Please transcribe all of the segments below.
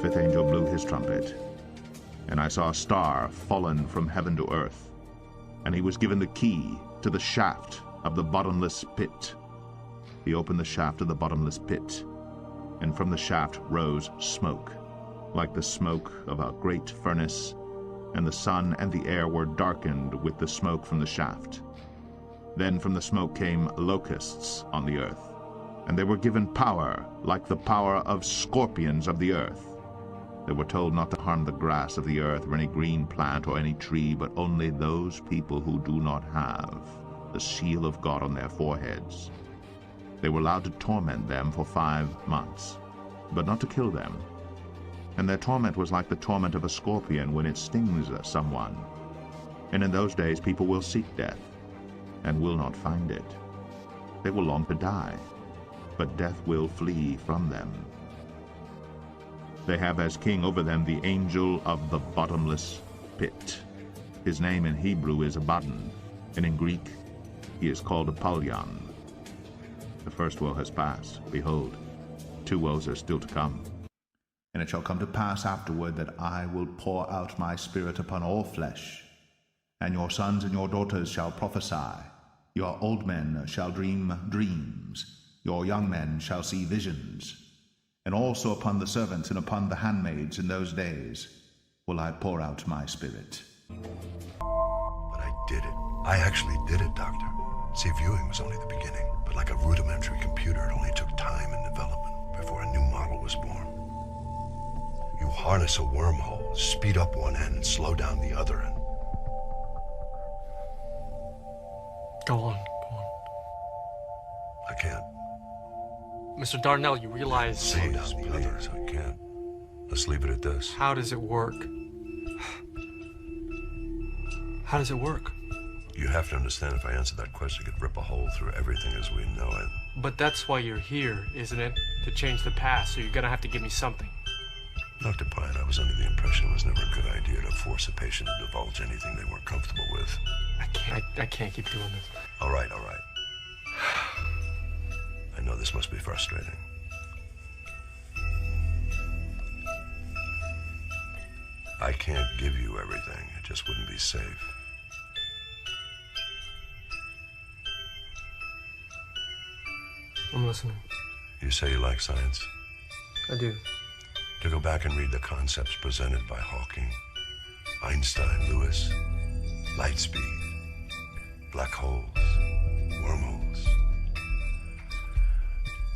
fifth angel blew his trumpet, and I saw a star fallen from heaven to earth, and he was given the key to the shaft of the bottomless pit. He opened the shaft of the bottomless pit, and from the shaft rose smoke, like the smoke of a great furnace, and the sun and the air were darkened with the smoke from the shaft. Then from the smoke came locusts on the earth, and they were given power like the power of scorpions of the earth. They were told not to harm the grass of the earth or any green plant or any tree, but only those people who do not have the seal of God on their foreheads. They were allowed to torment them for 5 months, but not to kill them. And their torment was like the torment of a scorpion when it stings someone. And in those days people will seek death, and will not find it. They will long to die, but death will flee from them. They have as king over them the angel of the bottomless pit. His name in Hebrew is Abaddon, and in Greek he is called Apollyon. The first woe has passed. Behold, 2 woes are still to come. And it shall come to pass afterward that I will pour out my spirit upon all flesh, and your sons and your daughters shall prophesy. Your old men shall dream dreams, your young men shall see visions. And also upon the servants and upon the handmaids in those days will I pour out my spirit. But I did it. I actually did it, Doctor. See, viewing was only the beginning, but like a rudimentary computer, it only took time and development before a new model was born. You harness a wormhole, speed up one end and slow down the other end. Go on. I can't. Mr. Darnell, you realize... Slow down the others, I can't. Let's leave it at this. How does it work? How does it work? You have to understand, if I answer that question, it could rip a hole through everything as we know it. But that's why you're here, isn't it? To change the past, so you're gonna have to give me something. Dr. Pine, I was under the impression it was never a good idea to force a patient to divulge anything they weren't comfortable with. I can't keep doing this. All right. I know this must be frustrating. I can't give you everything. It just wouldn't be safe. I'm listening. You say you like science? I do. To go back and read the concepts presented by Hawking, Einstein, Lewis, light speed, black holes, wormholes.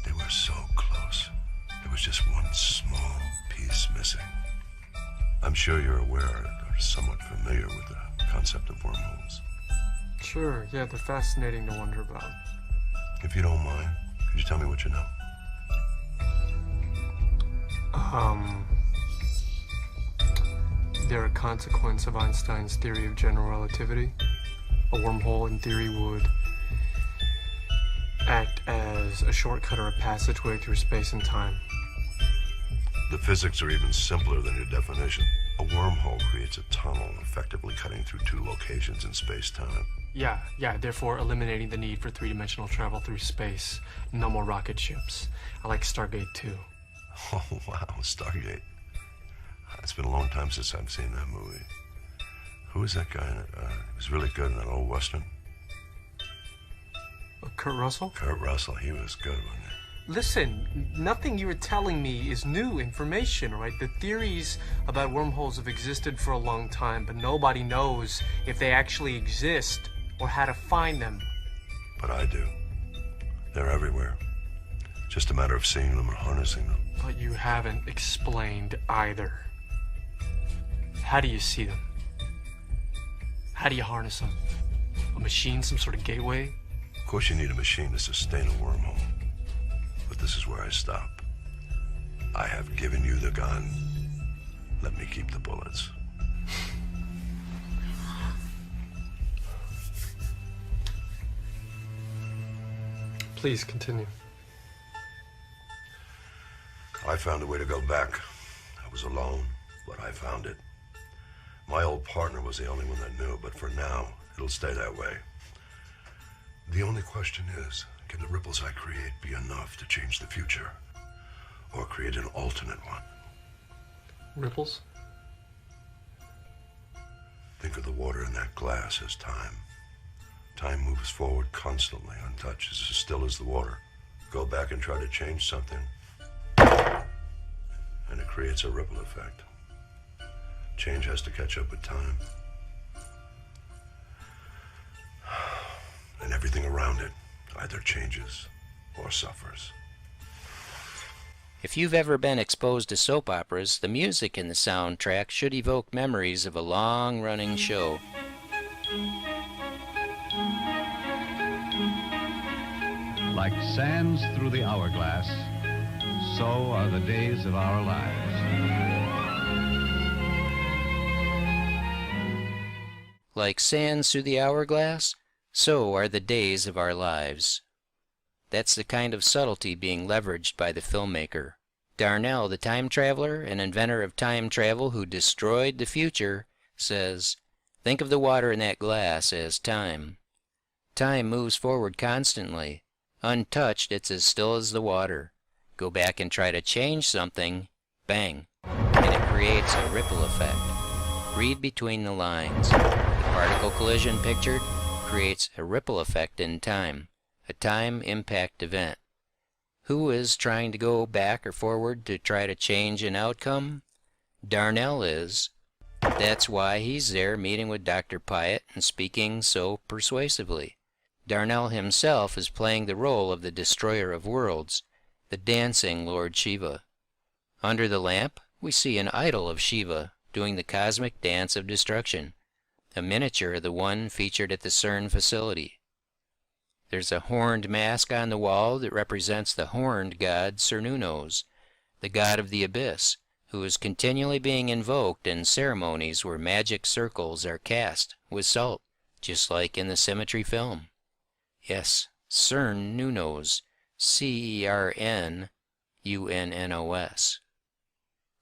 They were so close. There was just one small piece missing. I'm sure you're aware or somewhat familiar with the concept of wormholes. Sure, yeah, they're fascinating to wonder about. If you don't mind, could you tell me what you know? They're a consequence of Einstein's theory of general relativity. A wormhole, in theory, would act as a shortcut or a passageway through space and time. The physics are even simpler than your definition. A wormhole creates a tunnel, effectively cutting through 2 locations in space-time. Yeah, therefore eliminating the need for 3-dimensional travel through space. No more rocket ships. I like Stargate too. Oh, wow, Stargate. It's been a long time since I've seen that movie. Who was that guy in it? He was really good in that old Western. Kurt Russell? Kurt Russell, he was good, wasn't he? Listen, nothing you were telling me is new information, right? The theories about wormholes have existed for a long time, but nobody knows if they actually exist or how to find them. But I do. They're everywhere. Just a matter of seeing them and harnessing them. But you haven't explained either. How do you see them? How do you harness them? A machine, some sort of gateway? Of course you need a machine to sustain a wormhole. But this is where I stop. I have given you the gun. Let me keep the bullets. Please continue. I found a way to go back. I was alone, but I found it. My old partner was the only one that knew, but for now, it'll stay that way. The only question is, can the ripples I create be enough to change the future? Or create an alternate one? Ripples? Think of the water in that glass as time. Time moves forward constantly, untouched, as still as the water. Go back and try to change something, and it creates a ripple effect. Change has to catch up with time. And everything around it either changes or suffers. If you've ever been exposed to soap operas, the music in the soundtrack should evoke memories of a long-running show. Like sands through the hourglass, so are the days of our lives. Like sands through the hourglass, so are the days of our lives. That's the kind of subtlety being leveraged by the filmmaker. Darnell, the time traveler, an inventor of time travel who destroyed the future, says, think of the water in that glass as time. Time moves forward constantly. Untouched, it's as still as the water. Go back and try to change something, bang, and it creates a ripple effect. Read between the lines. The particle collision pictured creates a ripple effect in time, a time impact event. Who is trying to go back or forward to try to change an outcome? Darnell is. That's why he's there meeting with Dr. Pyatt and speaking so persuasively. Darnell himself is playing the role of the destroyer of worlds, the dancing Lord Shiva. Under the lamp, we see an idol of Shiva doing the cosmic dance of destruction, a miniature of the one featured at the Cern facility. There's a horned mask on the wall that represents the horned god Cernunnos, the god of the abyss, who is continually being invoked in ceremonies where magic circles are cast with salt, just like in the Symmetry film. Yes, Cernunnos, C-E-R-N-U-N-N-O-S.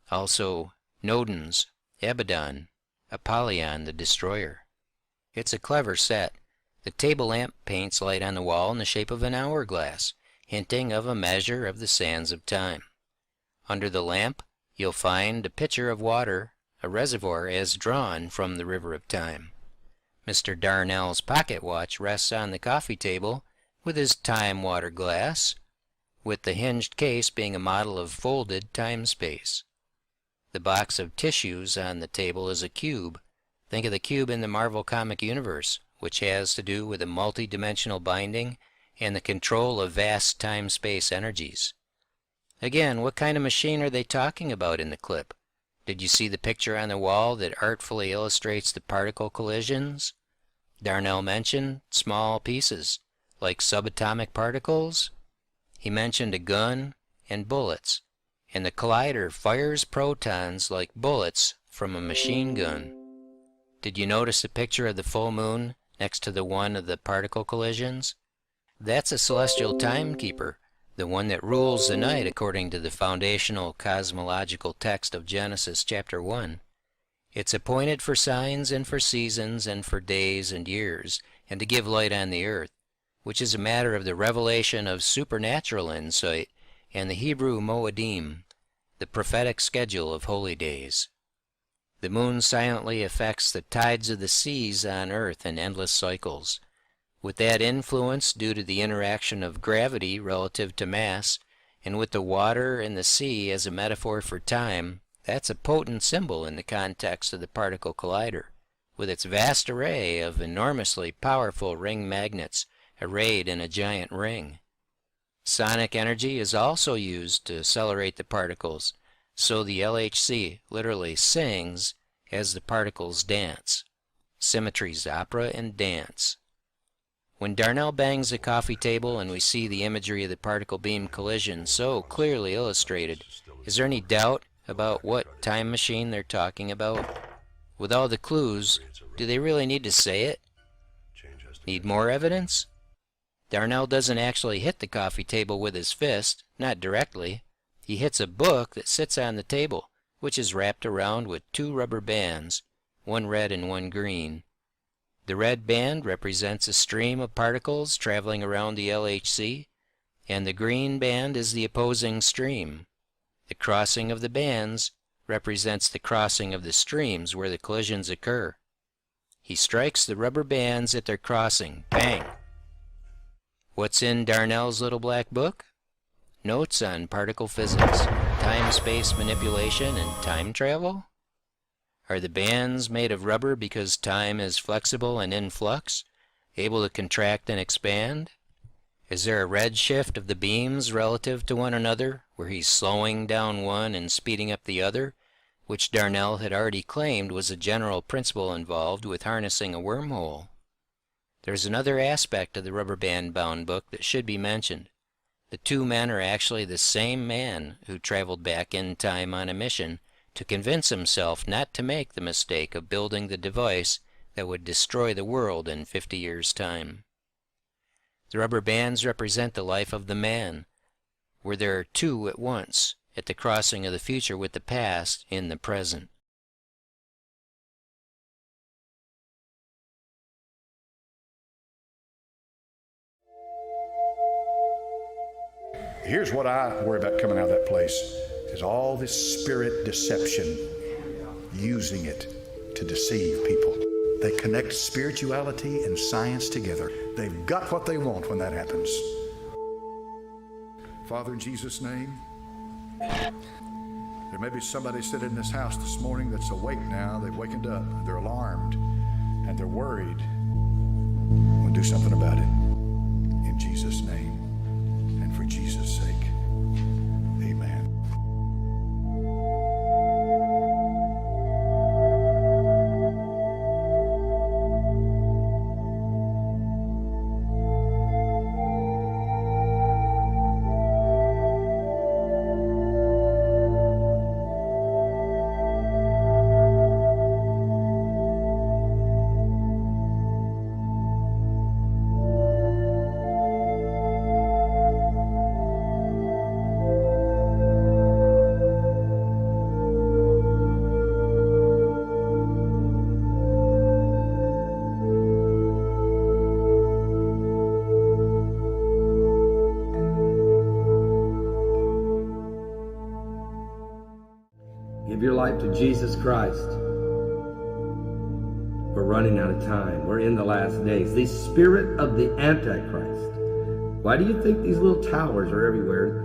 Also, Nodens, Abaddon, Apollyon the Destroyer. It's a clever set. The table lamp paints light on the wall in the shape of an hourglass, hinting of a measure of the sands of time. Under the lamp, you'll find a pitcher of water, a reservoir as drawn from the river of time. Mr. Darnell's pocket watch rests on the coffee table with his time water glass, with the hinged case being a model of folded time-space. The box of tissues on the table is a cube. Think of the cube in the Marvel comic universe, which has to do with a multi-dimensional binding and the control of vast time-space energies. Again, what kind of machine are they talking about in the clip? Did you see the picture on the wall that artfully illustrates the particle collisions? Darnell mentioned small pieces, like subatomic particles. He mentioned a gun and bullets, and the collider fires protons like bullets from a machine gun. Did you notice the picture of the full moon next to the one of the particle collisions? That's a celestial timekeeper, the one that rules the night according to the foundational cosmological text of Genesis chapter 1. It's appointed for signs and for seasons and for days and years, and to give light on the earth, which is a matter of the revelation of supernatural insight and the Hebrew Moedim, the prophetic schedule of holy days. The moon silently affects the tides of the seas on earth in endless cycles. With that influence due to the interaction of gravity relative to mass, and with the water and the sea as a metaphor for time, that's a potent symbol in the context of the particle collider, with its vast array of enormously powerful ring magnets arrayed in a giant ring. Sonic energy is also used to accelerate the particles, so the LHC literally sings as the particles dance. Symmetry's opera and dance. When Darnell bangs the coffee table and we see the imagery of the particle beam collision so clearly illustrated, is there any doubt about what time machine they're talking about? With all the clues, do they really need to say it? Need more evidence? Darnell doesn't actually hit the coffee table with his fist, not directly. He hits a book that sits on the table, which is wrapped around with two rubber bands, one red and one green. The red band represents a stream of particles traveling around the LHC, and the green band is the opposing stream. The crossing of the bands represents the crossing of the streams where the collisions occur. He strikes the rubber bands at their crossing. Bang! What's in Darnell's little black book? Notes on particle physics, time-space manipulation, and time travel? Are the bands made of rubber because time is flexible and in flux, able to contract and expand? Is there a redshift of the beams relative to one another, where he's slowing down one and speeding up the other, which Darnell had already claimed was a general principle involved with harnessing a wormhole? There's another aspect of the rubber band-bound book that should be mentioned. The two men are actually the same man who traveled back in time on a mission to convince himself not to make the mistake of building the device that would destroy the world in 50 years' time. The rubber bands represent the life of the man, where there are two at once, at the crossing of the future with the past in the present. Here's what I worry about coming out of that place, is all this spirit deception, using it to deceive people. They connect spirituality and science together. They've got what they want when that happens. Father, in Jesus' name, there may be somebody sitting in this house this morning that's awake now. They've wakened up, they're alarmed, and they're worried. We'll do something about it. In Jesus' name, and for Jesus' sake. Amen. Give your life to Jesus Christ. We're running out of time. We're in the last days. The spirit of the Antichrist. Why do you think these little towers are everywhere?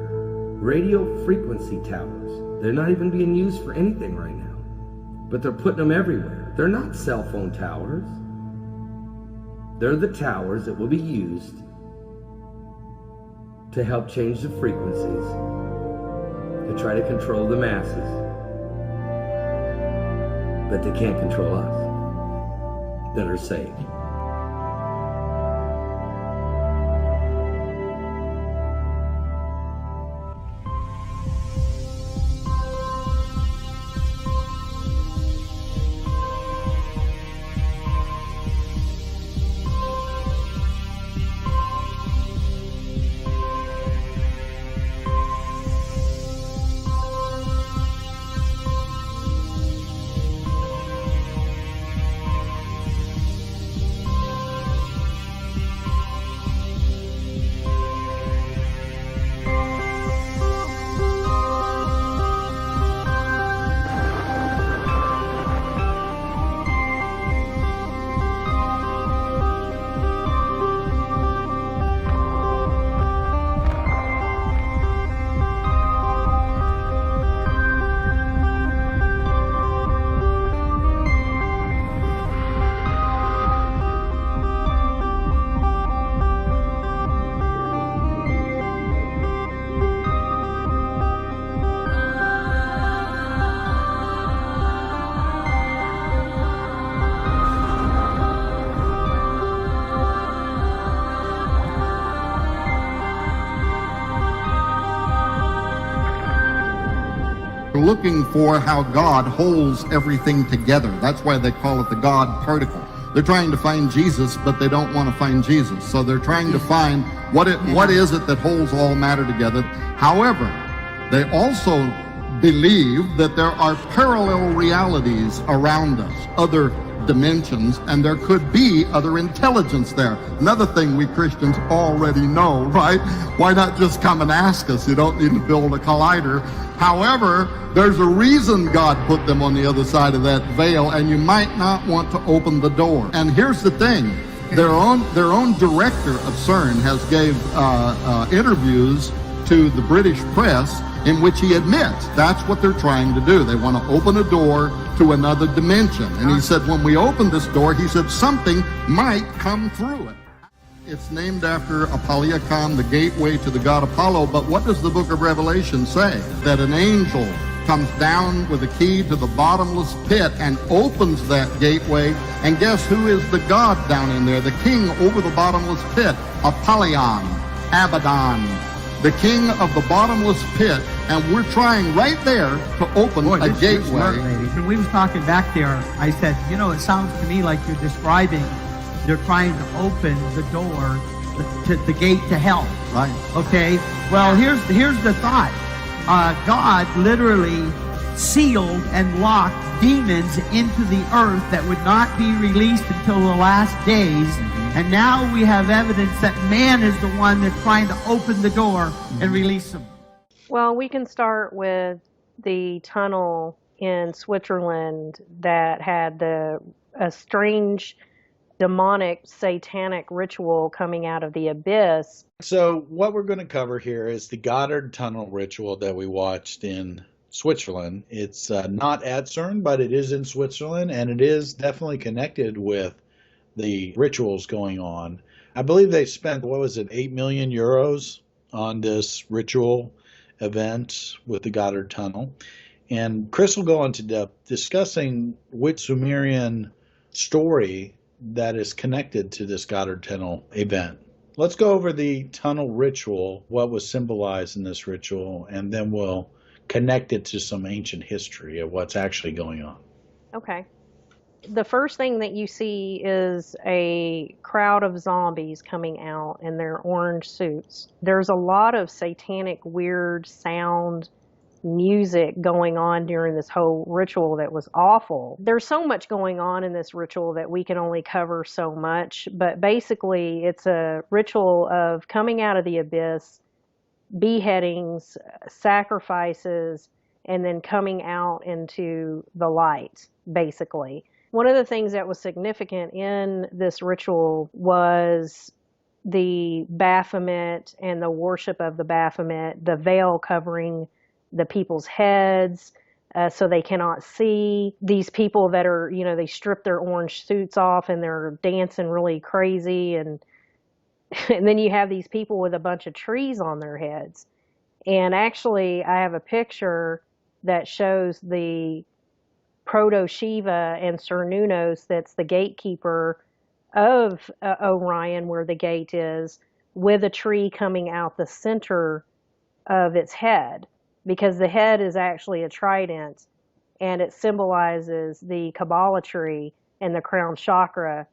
Radio frequency towers. They're not even being used for anything right now. But they're putting them everywhere. They're not cell phone towers. They're the towers that will be used to help change the frequencies, to try to control the masses. But they can't control us that are saved. Looking for how God holds everything together. That's why they call it the God particle. They're trying to find Jesus, but they don't want to find Jesus. So they're trying to find what is it that holds all matter together. However, they also believe that there are parallel realities around us, other dimensions, and there could be other intelligence there. Another thing we Christians already know, right? Why not just come and ask us? You don't need to build a collider. However, there's a reason God put them on the other side of that veil, and you might not want to open the door. And here's the thing. Their own director of Cern has gave interviews to the British press in which he admits that's what they're trying to do. They want to open a door to another dimension. And he said, when we open this door, he said, something might come through it. It's named after Apollyacon, the gateway to the god Apollo. But what does the book of Revelation say? That an angel comes down with a key to the bottomless pit and opens that gateway. And guess who is the god down in there? The king over the bottomless pit, Apollyon, Abaddon, the king of the bottomless pit, and we're trying right there to open a gateway. When we was talking back there, I said, it sounds to me like you're describing they're trying to open the door to the gate to hell. Right. Okay. Well, here's the thought. God literally sealed and locked demons into the earth that would not be released until the last days. And now we have evidence that man is the one that's trying to open the door and release them. Well, we can start with the tunnel in Switzerland that had a strange demonic satanic ritual coming out of the abyss. So what we're going to cover here is the Goddard Tunnel ritual that we watched in Switzerland. It's not at Cern, but it is in Switzerland, and it is definitely connected with the rituals going on. I believe they spent, 8 million euros on this ritual event with the Goddard Tunnel. And Chris will go into depth discussing which Sumerian story that is connected to this Goddard Tunnel event. Let's go over the tunnel ritual, what was symbolized in this ritual, and then we'll connect it to some ancient history of what's actually going on. Okay. The first thing that you see is a crowd of zombies coming out in their orange suits. There's a lot of satanic, weird sound music going on during this whole ritual that was awful. There's so much going on in this ritual that we can only cover so much, but basically it's a ritual of coming out of the abyss, beheadings, sacrifices, and then coming out into the light, basically. One of the things that was significant in this ritual was the Baphomet and the worship of the Baphomet, the veil covering the people's heads so they cannot see. These people that are, they strip their orange suits off and they're dancing really crazy. And then you have these people with a bunch of trees on their heads. And actually, I have a picture that shows the Proto-Shiva and Cernunnos, that's the gatekeeper of Orion, where the gate is, with a tree coming out the center of its head, because the head is actually a trident, and it symbolizes the Kabbalah tree and the crown chakra,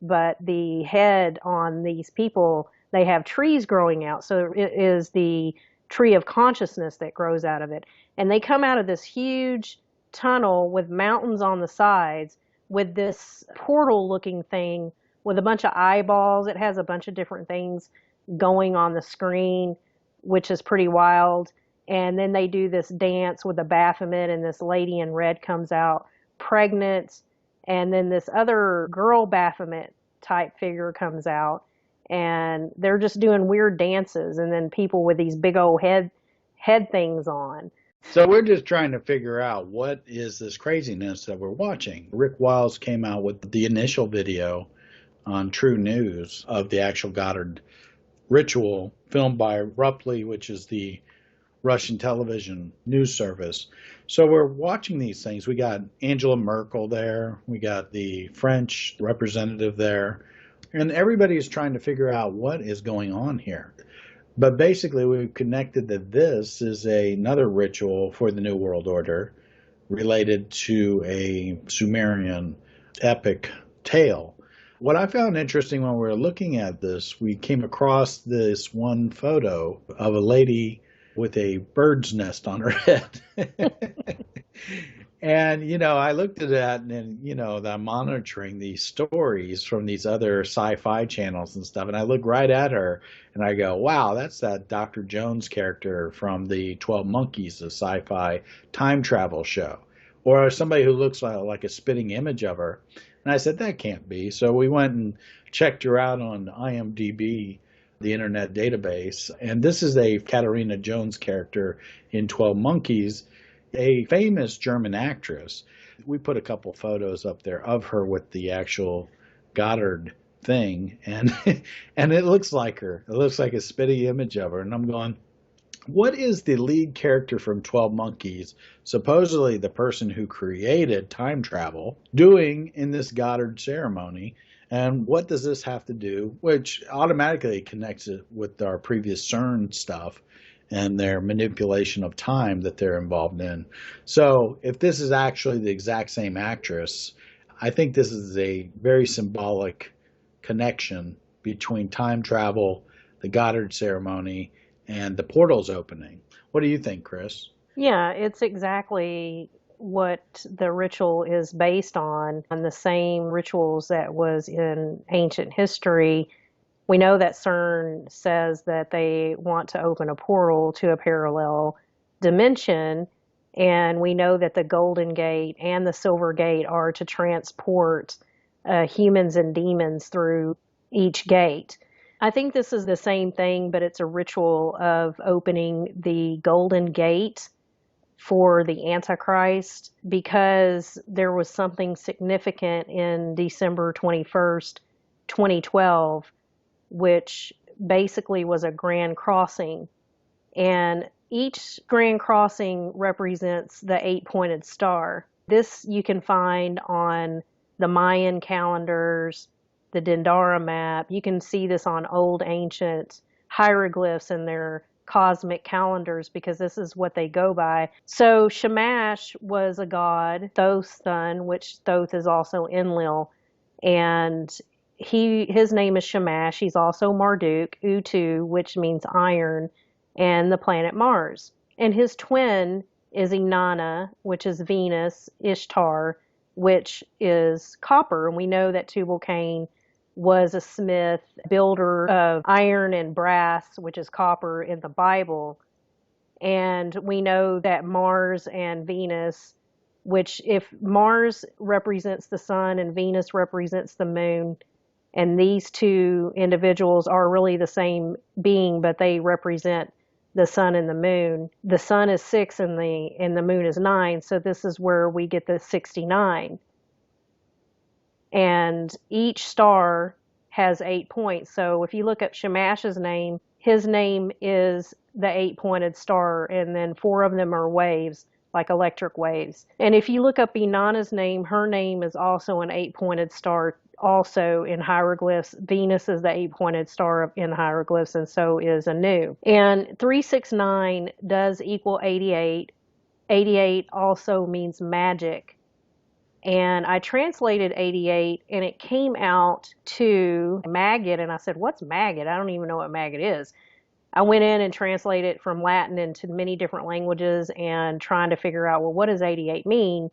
but the head on these people, they have trees growing out, so it is the tree of consciousness that grows out of it. And they come out of this huge tunnel with mountains on the sides with this portal looking thing with a bunch of eyeballs. It has a bunch of different things going on the screen, which is pretty wild. And then they do this dance with a Baphomet, and this lady in red comes out pregnant, and then this other girl Baphomet type figure comes out, and they're just doing weird dances, and then people with these big old head things on. So we're just trying to figure out what is this craziness that we're watching. Rick Wiles came out with the initial video on True News of the actual Goddard ritual, filmed by Ruppli, which is the Russian television news service. So we're watching these things. We got Angela Merkel there. We got the French representative there. And everybody is trying to figure out what is going on here. But basically, we've connected that this is another ritual for the New World Order related to a Sumerian epic tale. What I found interesting when we were looking at this, we came across this one photo of a lady with a bird's nest on her head. And, I looked at that and, I'm monitoring these stories from these other sci-fi channels and stuff. And I look right at her and I go, wow, that's that Dr. Jones character from the 12 Monkeys, the sci-fi time travel show. Or somebody who looks like a spitting image of her. And I said, that can't be. So we went and checked her out on IMDb, the internet database. And this is a Katarina Jones character in 12 Monkeys, a famous German actress. We put a couple photos up there of her with the actual Goddard thing, and and it looks like her. It looks like a spitty image of her. And I'm going, what is the lead character from 12 Monkeys, supposedly the person who created time travel, doing in this Goddard ceremony? And what does this have to do? Which automatically connects it with our previous CERN stuff and their manipulation of time that they're involved in. So if this is actually the exact same actress, I think this is a very symbolic connection between time travel, the Goddard ceremony, and the portals opening. What do you think, Chris? Yeah, it's exactly what the ritual is based on the same rituals that was in ancient history. We know that CERN says that they want to open a portal to a parallel dimension, and we know that the Golden Gate and the Silver Gate are to transport humans and demons through each gate. I think this is the same thing, but it's a ritual of opening the Golden Gate for the Antichrist, because there was something significant in December 21st, 2012, which basically was a grand crossing. And each grand crossing represents the 8-pointed star. This you can find on the Mayan calendars, the Dendera map. You can see this on old ancient hieroglyphs in their cosmic calendars, because this is what they go by. So Shamash was a god, Thoth's son, which Thoth is also Enlil, and his name is Shamash. He's also Marduk, Utu, which means iron, and the planet Mars. And his twin is Inanna, which is Venus, Ishtar, which is copper. And we know that Tubal-Cain was a smith, builder of iron and brass, which is copper in the Bible. And we know that Mars and Venus, which if Mars represents the sun and Venus represents the moon, and these two individuals are really the same being, but they represent the sun and the moon. The sun is 6 and the moon is 9, so this is where we get the 69. And each star has 8 points. So if you look up Shamash's name, his name is the 8-pointed star, and then 4 of them are waves, like electric waves. And if you look up Inanna's name, her name is also an 8-pointed star, also in hieroglyphs. Venus is the 8-pointed star in hieroglyphs, and so is Anu. And 369 does equal 88. 88 also means magic. And I translated 88, and it came out to maggot, and I said, what's maggot? I don't even know what maggot is. I went in and translated it from Latin into many different languages and trying to figure out, well, what does 88 mean?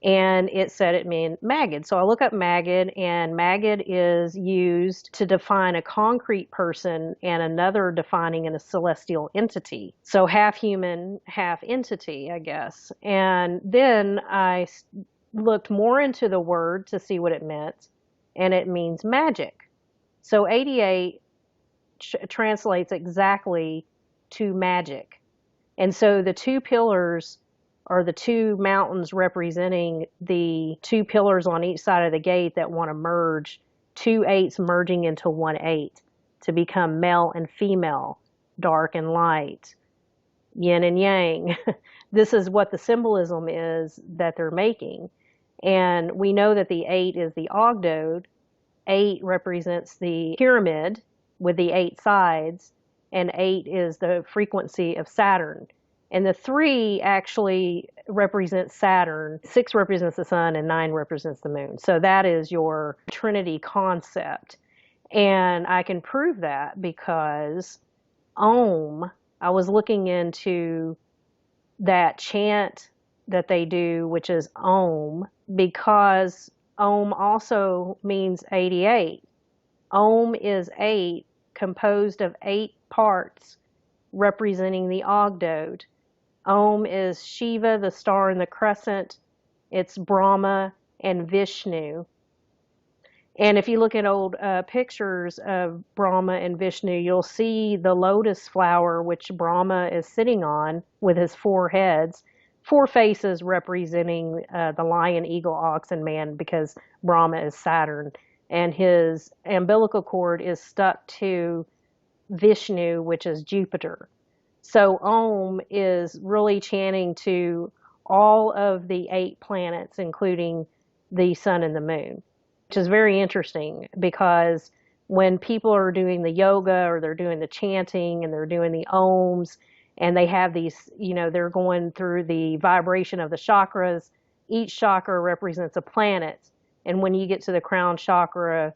And it said it meant maggot. So I look up maggot, and maggot is used to define a concrete person and another defining a celestial entity. So half human, half entity, I guess. And then I looked more into the word to see what it meant, and it means magic. So 88 translates exactly to magic. And so the 2 pillars are the 2 mountains representing the 2 pillars on each side of the gate that want to merge, 2 8s merging into 1 8 to become male and female, dark and light, yin and yang. This is what the symbolism is that they're making. And we know that the 8 is the ogdoad. 8 represents the pyramid with the 8 sides, and 8 is the frequency of Saturn. And the 3 actually represents Saturn, 6 represents the sun, and 9 represents the moon. So that is your Trinity concept. And I can prove that because Om, I was looking into that chant that they do, which is Om, because Om also means 88. Om is 8, composed of 8 parts representing the Ogdode. Om is Shiva, the star in the crescent. It's Brahma and Vishnu. And if you look at old pictures of Brahma and Vishnu, you'll see the lotus flower, which Brahma is sitting on with his 4 heads, 4 faces representing the lion, eagle, ox, and man, because Brahma is Saturn. And his umbilical cord is stuck to Vishnu, which is Jupiter. So Om is really chanting to all of the 8 planets, including the sun and the moon, which is very interesting because when people are doing the yoga or they're doing the chanting and they're doing the Oms and they have these, they're going through the vibration of the chakras, each chakra represents a planet. And when you get to the crown chakra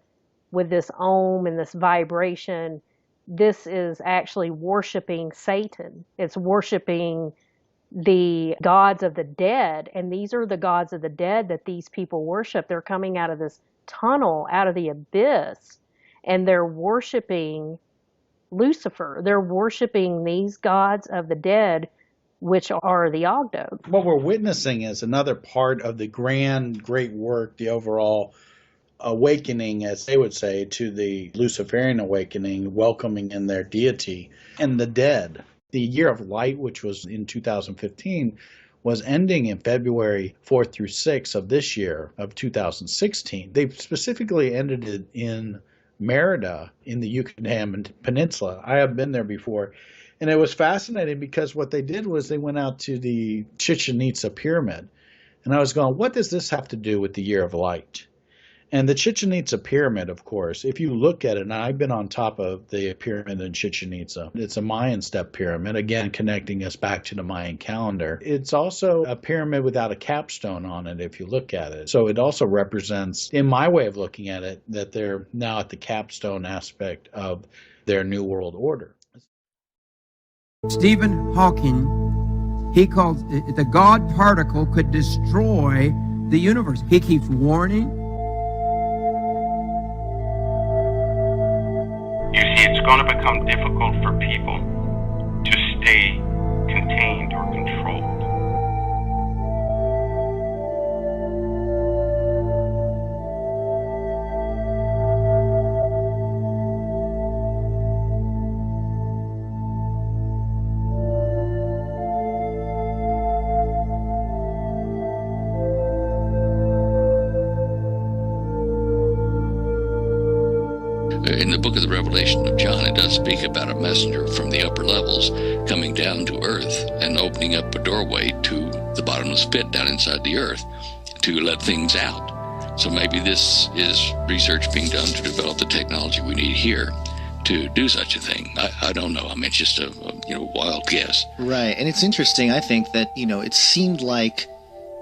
with this Om and this vibration, this is actually worshiping Satan. It's worshiping the gods of the dead. And these are the gods of the dead that these people worship. They're coming out of this tunnel, out of the abyss, and they're worshiping Lucifer. They're worshiping these gods of the dead, which are the Ogdoad. What we're witnessing is another part of the grand, great work, the overall awakening, as they would say, to the Luciferian awakening, welcoming in their deity and the dead. The year of light, which was in 2015, was ending in February 4th through 6th of this year, of 2016. They specifically ended it in Merida in the Yucatan Peninsula. I have been there before. And it was fascinating because what they did was they went out to the Chichen Itza pyramid. And I was going, what does this have to do with the year of light? And the Chichen Itza pyramid, of course, if you look at it, and I've been on top of the pyramid in Chichen Itza. It's a Mayan step pyramid, again, connecting us back to the Mayan calendar. It's also a pyramid without a capstone on it, if you look at it. So it also represents, in my way of looking at it, that they're now at the capstone aspect of their New World Order. Stephen Hawking, he called the God particle could destroy the universe. He keeps warning. You see, it's going to become difficult for people to stay contained or controlled. In the book of the Revelation of John, it does speak about a messenger from the upper levels coming down to earth and opening up a doorway to the bottomless pit down inside the earth to let things out. So maybe this is research being done to develop the technology we need here to do such a thing. I don't know. I mean, it's just a wild guess. Right. And it's interesting, I think, that, it seemed like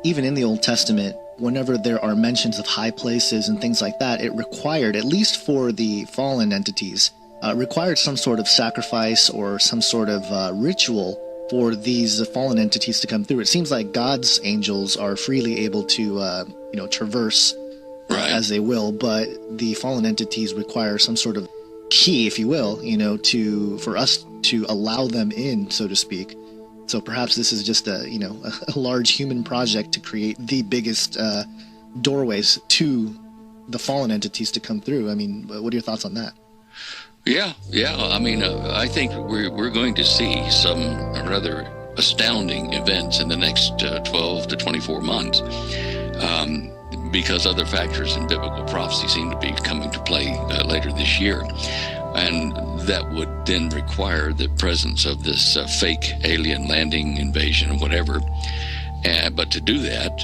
even in the Old Testament, whenever there are mentions of high places and things like that, it required, at least for the fallen entities, required some sort of sacrifice or some sort of ritual for these fallen entities to come through. It seems like God's angels are freely able to, traverse as they will, but the fallen entities require some sort of key, if you will, for us to allow them in, so to speak. So perhaps this is just a large human project to create the biggest doorways to the fallen entities to come through. I mean, what are your thoughts on that? Yeah. I mean, I think we're going to see some rather astounding events in the next 12 to 24 months because other factors in biblical prophecy seem to be coming to play later this year. And that would then require the presence of this fake alien landing, invasion, or whatever. But to do that,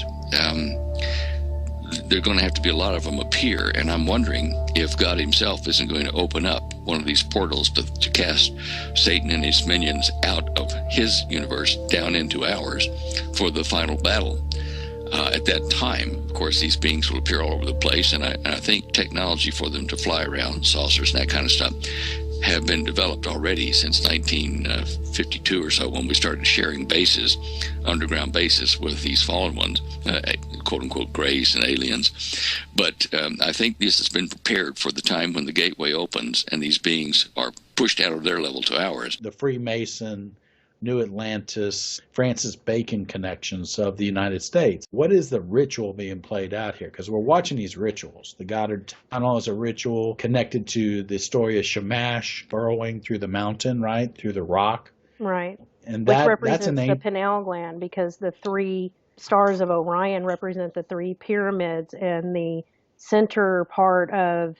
there are going to have to be a lot of them appear. And I'm wondering if God himself isn't going to open up one of these portals to cast Satan and his minions out of his universe down into ours for the final battle. At that time, of course, these beings will appear all over the place, and I think technology for them to fly around, saucers and that kind of stuff, have been developed already since 1952 or so, when we started sharing bases, underground bases, with these fallen ones, quote-unquote grays and aliens. But I think this has been prepared for the time when the gateway opens and these beings are pushed out of their level to ours. The Freemason, New Atlantis, Francis Bacon connections of the United States. What is the ritual being played out here? Because we're watching these rituals. The Goddard Tunnel is a ritual connected to the story of Shamash burrowing through the mountain, right, through the rock. Right. And Which that's represents the pineal gland, because the 3 stars of Orion represent the 3 pyramids, and the center part of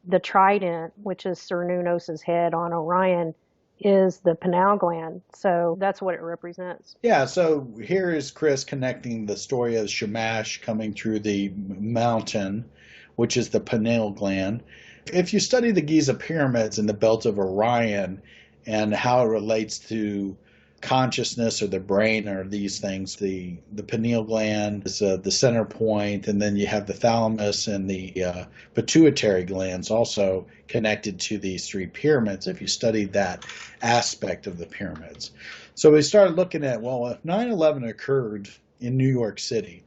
the trident, which is Cernunnos's head on Orion, is the pineal gland. So that's what it represents. Yeah, so here is Chris connecting the story of Shamash coming through the mountain, which is the pineal gland. If you study the Giza pyramids and the belt of Orion and how it relates to consciousness or the brain or these things, the pineal gland is the center point, and then you have the thalamus and the pituitary glands also connected to these 3 pyramids if you studied that aspect of the pyramids. So we started looking at, well, if 9/11 occurred in New York City,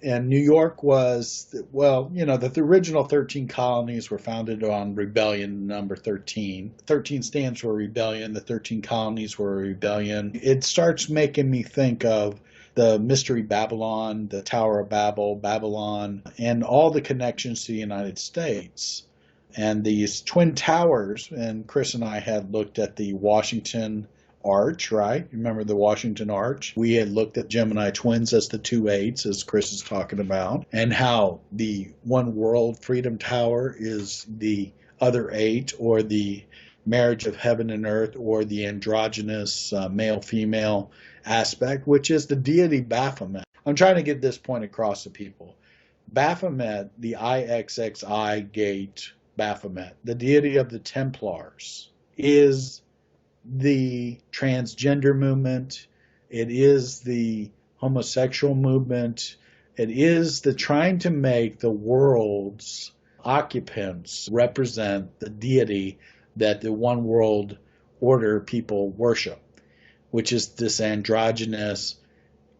and New York was, well, you know, the original 13 colonies were founded on rebellion number 13. 13 stands for rebellion. The 13 colonies were a rebellion. It starts making me think of the Mystery Babylon, the Tower of Babel, Babylon, and all the connections to the United States. And these twin towers, and Chris and I had looked at the Washington Arch, right? Remember the Washington Arch? We had looked at Gemini twins as the 2 8s, as Chris is talking about, and how the One World Freedom Tower is the other 8, or the marriage of heaven and earth, or the androgynous male-female aspect, which is the deity Baphomet. I'm trying to get this point across to people. Baphomet, the IXXI gate Baphomet, the deity of the Templars, is the transgender movement. It is the homosexual movement. It is the trying to make the world's occupants represent the deity that the one world order people worship, which is this androgynous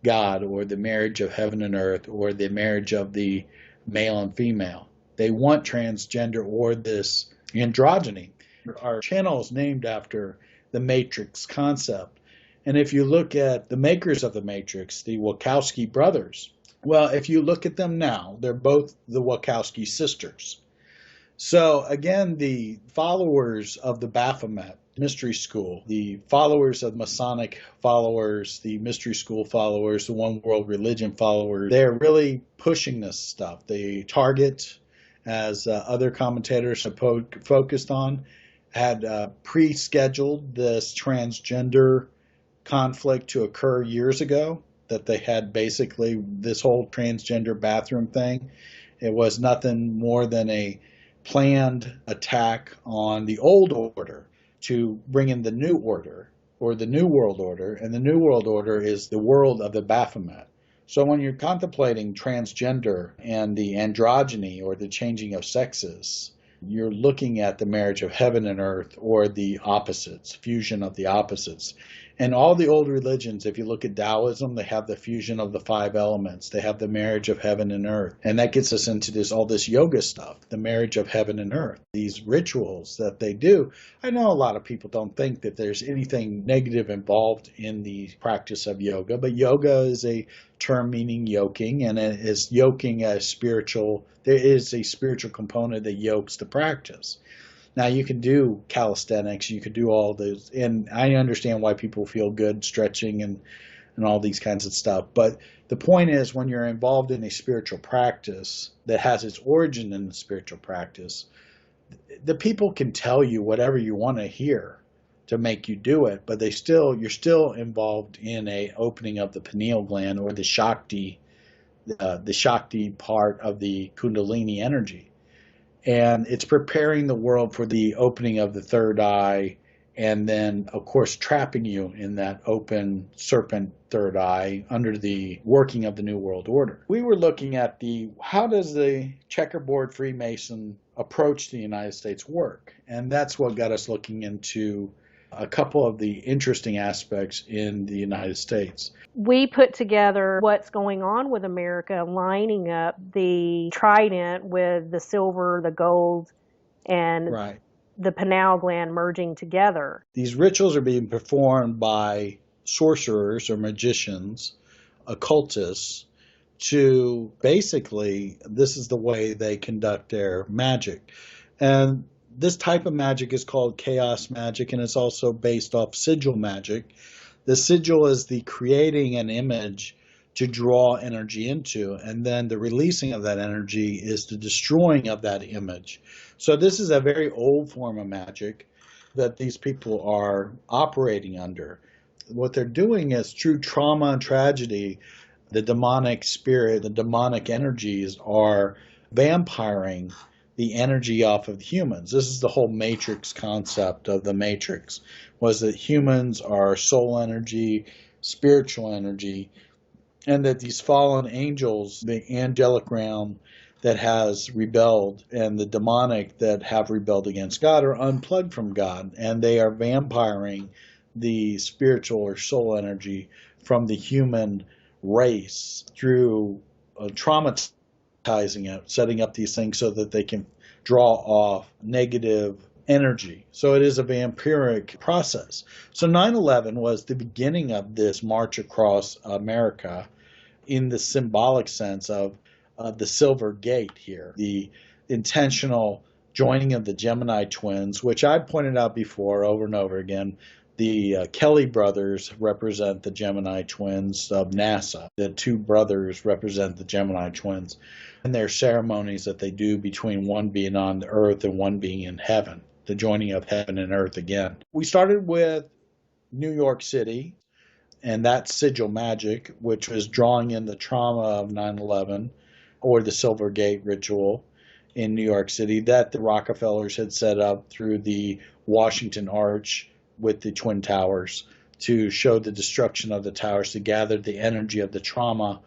God, or the marriage of heaven and earth, or the marriage of the male and female. They want transgender or this androgyny. Our channel is named after the Matrix concept. And if you look at the makers of the Matrix, the Wachowski brothers, well, if you look at them now, they're both the Wachowski sisters. So again, the followers of the Baphomet Mystery School, the followers of Masonic followers, the Mystery School followers, the One World Religion followers, they're really pushing this stuff. The target, as other commentators have focused on, had pre-scheduled this transgender conflict to occur years ago, that they had basically this whole transgender bathroom thing. It was nothing more than a planned attack on the old order to bring in the new order, or the new world order, and the new world order is the world of the Baphomet. So when you're contemplating transgender and the androgyny, or the changing of sexes, you're looking at the marriage of heaven and earth, or the opposites, fusion of the opposites. And all the old religions, if you look at Taoism, they have the fusion of the 5 elements. They have the marriage of heaven and earth. And that gets us into all this yoga stuff, the marriage of heaven and earth. These rituals that they do. I know a lot of people don't think that there's anything negative involved in the practice of yoga, but yoga is a term meaning yoking, and it is yoking as spiritual. There is a spiritual component that yokes the practice. Now, you can do calisthenics, you could do all those, and I understand why people feel good stretching and all these kinds of stuff. But the point is, when you're involved in a spiritual practice that has its origin in the spiritual practice, the people can tell you whatever you want to hear to make you do it, but you're still involved in a opening of the pineal gland, or the Shakti part of the Kundalini energy. And it's preparing the world for the opening of the third eye, and then, of course, trapping you in that open serpent third eye under the working of the New World Order. We were looking at how does the checkerboard Freemason approach the United States work. And that's what got us looking into a couple of the interesting aspects in the United States. We put together what's going on with America, lining up the trident with the silver, the gold, and Right. the pineal gland merging together. These rituals are being performed by sorcerers or magicians, occultists, to basically, this is the way they conduct their magic. And this type of magic is called chaos magic, and it's also based off sigil magic. The sigil is the creating an image to draw energy into, and then the releasing of that energy is the destroying of that image. So this is a very old form of magic that these people are operating under. What they're doing is through trauma and tragedy, the demonic spirit, the demonic energies are vampiring the energy off of humans. This is the whole Matrix concept of the Matrix, was that humans are soul energy, spiritual energy, and that these fallen angels, the angelic realm that has rebelled and the demonic that have rebelled against God are unplugged from God, and they are vampiring the spiritual or soul energy from the human race through traumatizing it, setting up these things so that they can draw off negative energy. So it is a vampiric process. So 9/11 was the beginning of this march across America in the symbolic sense of the Silver Gate here, the intentional joining of the Gemini twins, which I pointed out before over and over again. The Kelly brothers represent the Gemini twins of NASA. The two brothers represent the Gemini twins and their ceremonies that they do between one being on the earth and one being in heaven, the joining of heaven and earth again. We started with New York City and that sigil magic, which was drawing in the trauma of 9/11 or the Silver Gate ritual in New York City that the Rockefellers had set up through the Washington Arch with the Twin Towers to show the destruction of the towers, to gather the energy of the trauma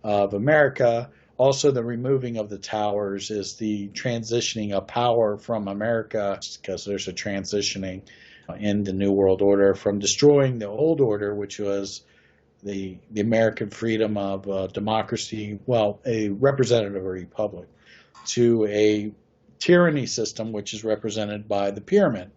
of America. Also, the removing of the towers is the transitioning of power from America, because there's a transitioning in the New World Order from destroying the old order, which was the American freedom of democracy, well, a representative republic, to a tyranny system, which is represented by the pyramid.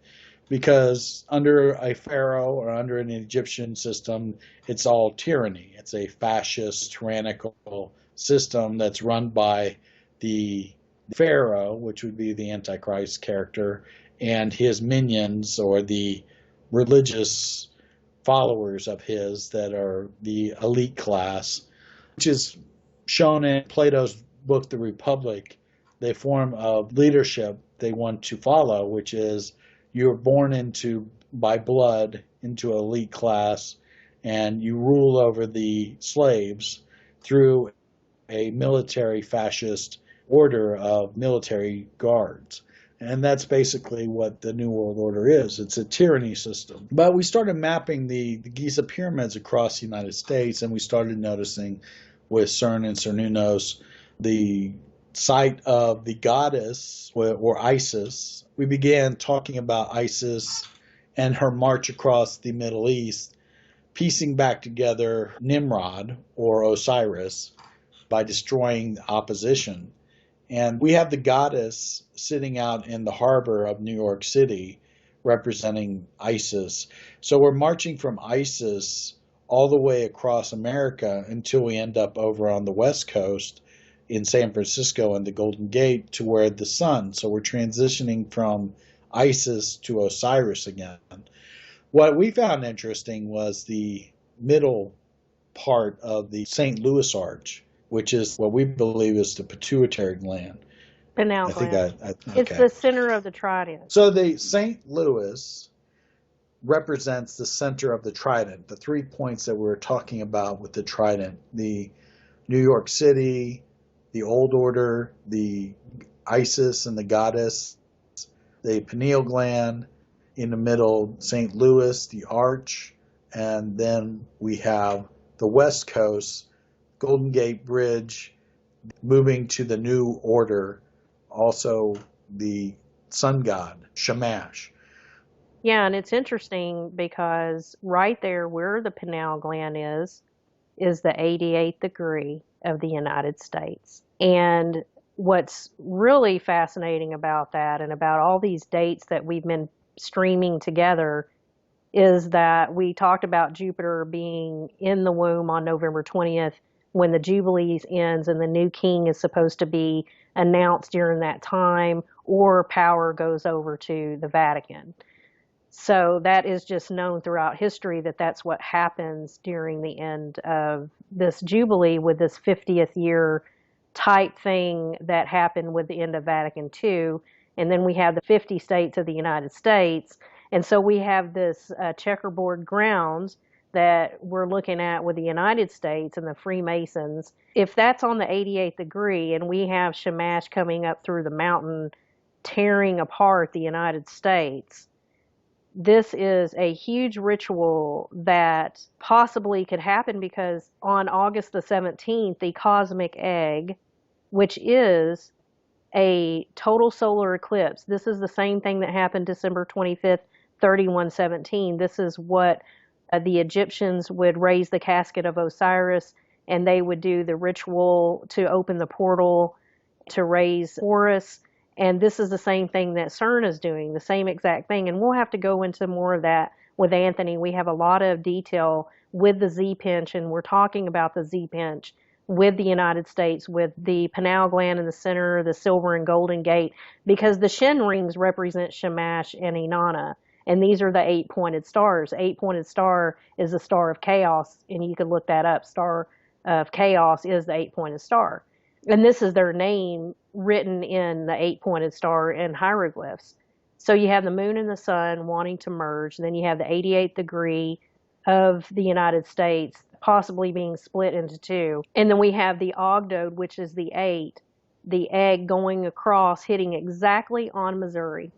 Because under a pharaoh or under an Egyptian system, it's all tyranny. It's a fascist, tyrannical system that's run by the pharaoh, which would be the Antichrist character, and his minions, or the religious followers of his that are the elite class, which is shown in Plato's book, The Republic, the form of leadership they want to follow, which is you're born into, by blood, into an elite class, and you rule over the slaves through a military fascist order of military guards. And that's basically what the New World Order is. It's a tyranny system. But we started mapping the Giza pyramids across the United States, and we started noticing with Cern and Cernunnos the site of the goddess, or Isis. We began talking about Isis and her march across the Middle East, piecing back together Nimrod, or Osiris, by destroying the opposition. And we have the goddess sitting out in the harbor of New York City representing Isis. So we're marching from Isis all the way across America until we end up over on the West Coast in San Francisco and the Golden Gate to where the sun. So we're transitioning from Isis to Osiris again. What we found interesting was the middle part of the St. Louis Arch, which is what we believe is the pituitary gland. Pineal gland. Okay. It's the center of the trident. So the St. Louis represents the center of the trident, the 3 points that we were talking about with the trident. The New York City, the Old Order, the Isis and the goddess, the pineal gland, in the middle, St. Louis, the arch, and then we have the West Coast, Golden Gate Bridge, moving to the New Order, also the sun god, Shamash. Yeah, and it's interesting because right there where the pineal gland is the 88th degree of the United States. And what's really fascinating about that and about all these dates that we've been streaming together is that we talked about Jupiter being in the womb on November 20th when the Jubilees ends and the new king is supposed to be announced during that time, or power goes over to the Vatican. So that is just known throughout history that that's what happens during the end of this Jubilee with this 50th year type thing that happened with the end of Vatican II. And then we have the 50 states of the United States. And so we have this checkerboard grounds that we're looking at with the United States and the Freemasons. If that's on the 88th degree and we have Shamash coming up through the mountain tearing apart the United States, this is a huge ritual that possibly could happen because on August the 17th, the cosmic egg, which is a total solar eclipse, this is the same thing that happened December 25th, 3117. This is what the Egyptians would raise the casket of Osiris, and they would do the ritual to open the portal to raise Horus. And this is the same thing that Cern is doing, the same exact thing. And we'll have to go into more of that with Anthony. We have a lot of detail with the Z-pinch, and we're talking about the Z-pinch with the United States, with the pineal gland in the center, the silver and golden gate, because the Shin rings represent Shamash and Inanna. And these are the 8-pointed stars. 8-pointed star is the star of chaos, and you can look that up. Star of chaos is the 8-pointed star. And this is their name written in the 8-pointed star in hieroglyphs. So you have the moon and the sun wanting to merge. And then you have the 88th degree of the United States possibly being split into two. And then we have the Ogdode, which is the 8, the egg going across, hitting exactly on Missouri.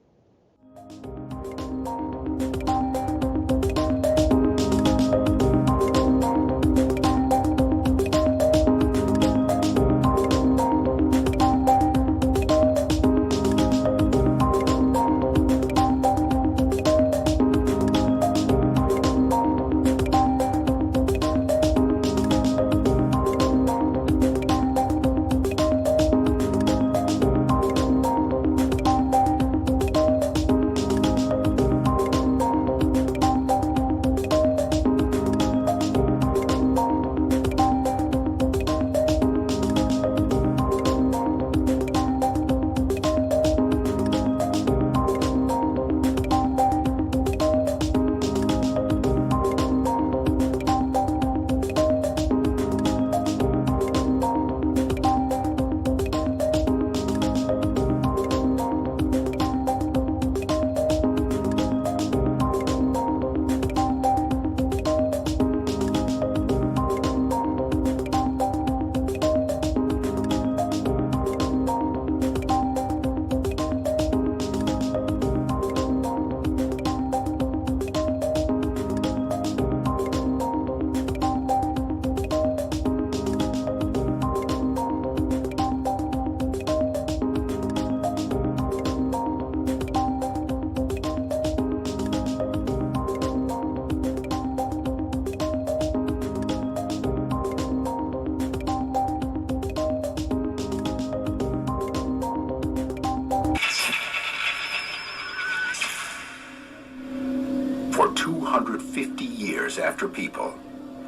For 250 years after People,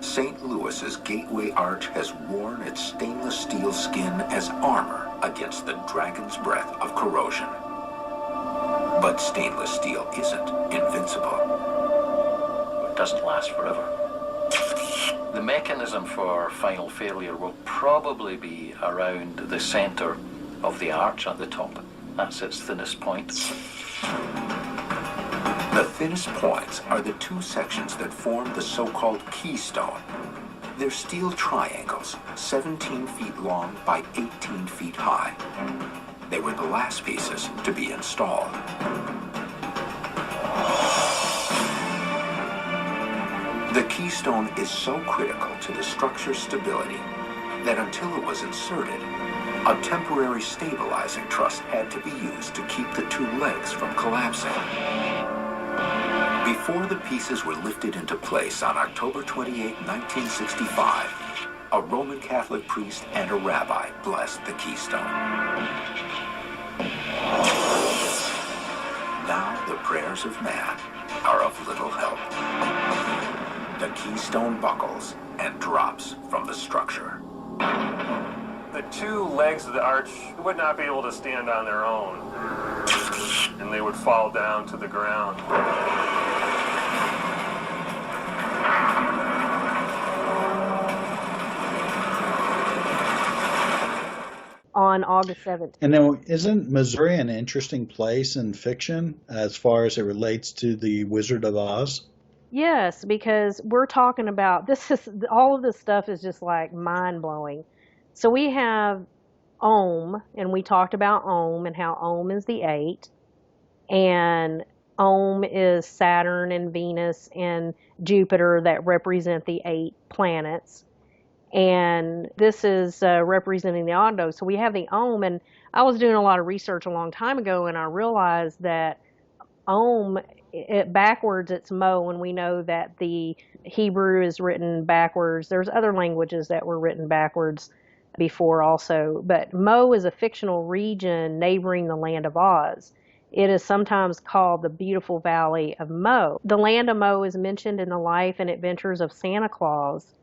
St. Louis's gateway arch has worn its stainless steel skin as armor against the dragon's breath of corrosion. But stainless steel isn't invincible. It doesn't last forever. The mechanism for final failure will probably be around the center of the arch at the top. That's its thinnest point. The thinnest points are the two sections that form the so-called keystone. They're steel triangles, 17 feet long by 18 feet high. They were the last pieces to be installed. The keystone is so critical to the structure's stability that until it was inserted, A temporary stabilizing truss had to be used to keep the two legs from collapsing. Before the pieces were lifted into place on October 28, 1965, a Roman Catholic priest and a rabbi blessed the keystone. Now the prayers of man are of little help. The keystone buckles and drops from the structure. The two legs of the arch would not be able to stand on their own, and they would fall down to the ground. On August 17th. And now, isn't Missouri an interesting place in fiction as far as it relates to the Wizard of Oz? Yes, because we're talking about all of this stuff is just like mind blowing. So we have Ohm, and we talked about Ohm and how Ohm is the 8, and Ohm is Saturn and Venus and Jupiter that represent the 8 planets. And this is representing the Ogdo. So we have the Ohm, and I was doing a lot of research a long time ago, and I realized that Ohm, backwards it's Mo, and we know that the Hebrew is written backwards. There's other languages that were written backwards before also, but Mo is a fictional region neighboring the land of Oz. It is sometimes called the beautiful valley of Mo. The land of Mo is mentioned in the life and adventures of Santa Claus,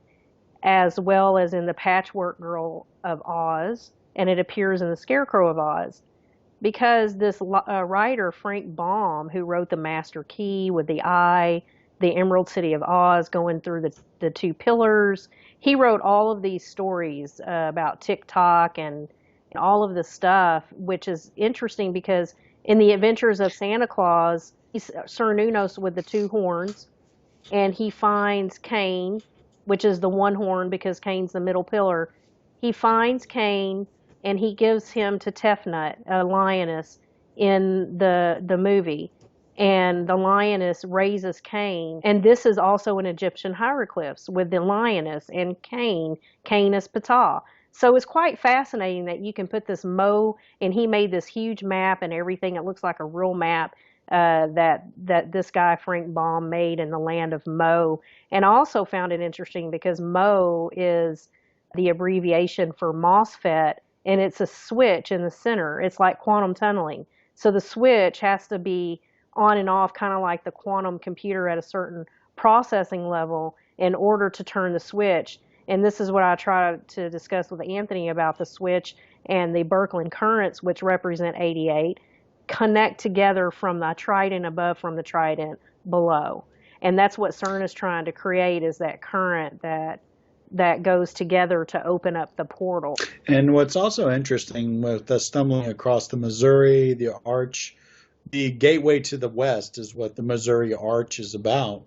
as well as in the Patchwork Girl of Oz, and it appears in the Scarecrow of Oz. Because this writer, Frank Baum, who wrote The Master Key with the Eye, the Emerald City of Oz going through the 2 pillars, he wrote all of these stories about TikTok and all of this stuff, which is interesting because in the Adventures of Santa Claus, he's Cernunnos with the 2 horns, and he finds Cain, which is the 1 horn because Cain's the middle pillar. He finds Cain, and he gives him to Tefnut, a lioness, in the movie. And the lioness raises Cain. And this is also an Egyptian hieroglyphs with the lioness and Cain, Canis Ptah. So it's quite fascinating that you can put this Mo, and he made this huge map and everything. It looks like a real map that this guy Frank Baum made in the land of Mo. And I also found it interesting because Mo is the abbreviation for MOSFET, and it's a switch in the center. It's like quantum tunneling. So the switch has to be on and off, kind of like the quantum computer at a certain processing level in order to turn the switch. And this is what I try to discuss with Anthony about the switch and the Birkeland currents, which represent 88, connect together from the trident above from the trident below. And that's what Cern is trying to create, is that current that goes together to open up the portal. And what's also interesting with us stumbling across the Missouri, the Arch, the gateway to the West is what the Missouri Arch is about.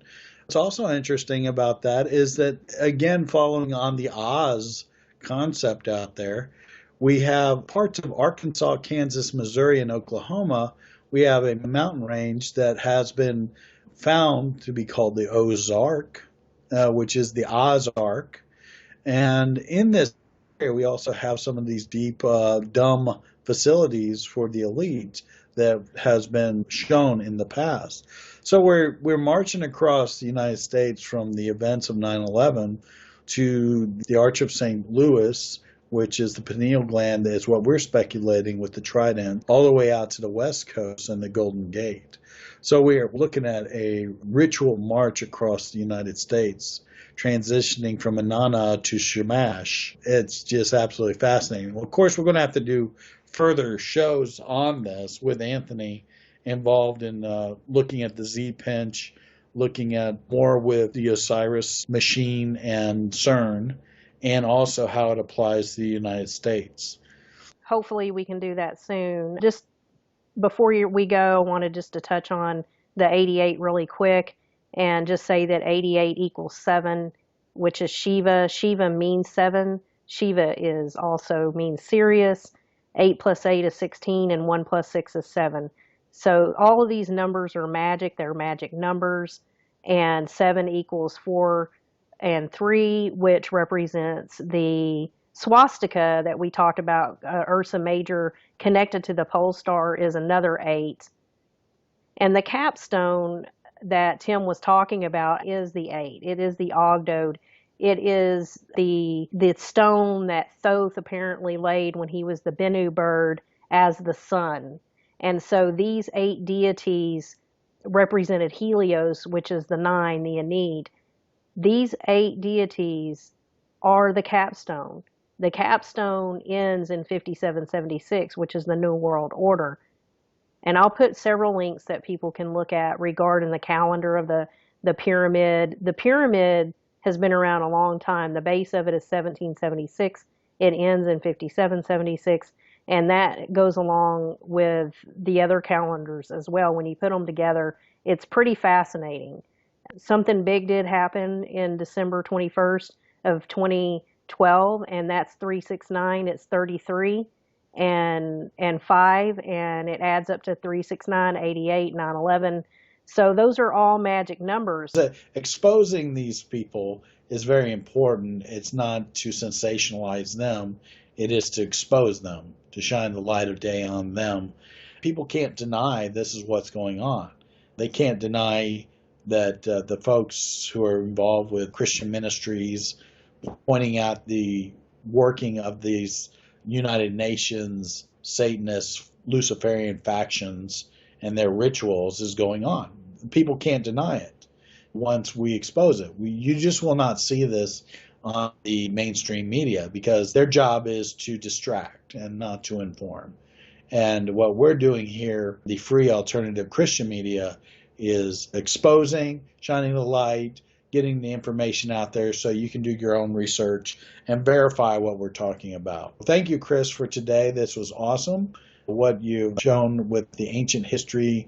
What's also interesting about that is that, again, following on the Oz concept out there, we have parts of Arkansas, Kansas, Missouri, and Oklahoma. We have a mountain range that has been found to be called the Ozark, which is the Ozark. And in this area, we also have some of these deep, dumb facilities for the elite that has been shown in the past. So we're marching across the United States from the events of 9/11 to the Arch of St. Louis, which is the pineal gland, is what we're speculating with the trident, all the way out to the West Coast and the Golden Gate. So we are looking at a ritual march across the United States, transitioning from Inanna to Shamash. It's just absolutely fascinating. Well, of course, we're going to have to do further shows on this with Anthony involved in looking at the Z-Pinch, looking at more with the Osiris machine and Cern, and also how it applies to the United States. Hopefully we can do that soon. Just before we go, I wanted just to touch on the 88 really quick and just say that 88 equals 7, which is Shiva. Shiva means 7. Shiva is also means Sirius. 8 plus 8 is 16, and 1 plus 6 is 7. So all of these numbers are magic. They're magic numbers. And 7 equals 4 and 3, which represents the swastika that we talked about, Ursa Major, connected to the pole star, is another 8. And the capstone that Tim was talking about is the 8. It is the Ogdode. It is the stone that Thoth apparently laid when he was the Bennu bird as the sun. And so these 8 deities represented Helios, which is the 9, the Ennead. These 8 deities are the capstone. The capstone ends in 5776, which is the New World Order. And I'll put several links that people can look at regarding the calendar of the pyramid. The pyramid has been around a long time. The base of it is 1776. It ends in 5776. And that goes along with the other calendars as well. When you put them together, it's pretty fascinating. Something big did happen in December 21st of 2012, and that's 369. It's 33 and 5, and it adds up to 369, 88, 911. So those are all magic numbers. Exposing these people is very important. It's not to sensationalize them. It is to expose them, to shine the light of day on them. People can't deny this is what's going on. They can't deny that the folks who are involved with Christian ministries pointing out the working of these United Nations, Satanist, Luciferian factions and their rituals is going on. People can't deny it once we expose it. You just will not see this on the mainstream media because their job is to distract and not to inform. And what we're doing here, the free alternative Christian media, is exposing, shining the light, getting the information out there so you can do your own research and verify what we're talking about. Thank you, Chris, for today. This was awesome. What you've shown with the ancient history,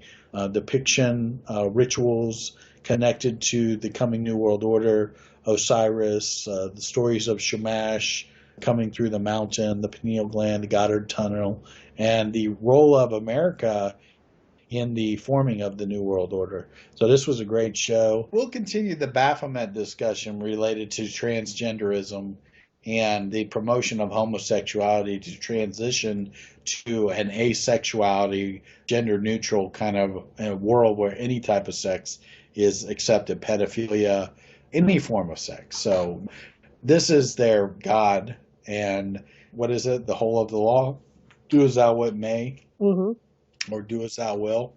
depiction, rituals connected to the coming New World Order, Osiris, the stories of Shamash coming through the mountain, the pineal gland, the Goddard Tunnel, and the role of America in the forming of the New World Order. So this was a great show. We'll continue the Baphomet discussion related to transgenderism and the promotion of homosexuality to transition to an asexuality, gender-neutral kind of world where any type of sex is accepted, pedophilia, any form of sex. So this is their God, and what is it? The whole of the law? Do as thou wilt may. Mm-hmm. Or do as thou will.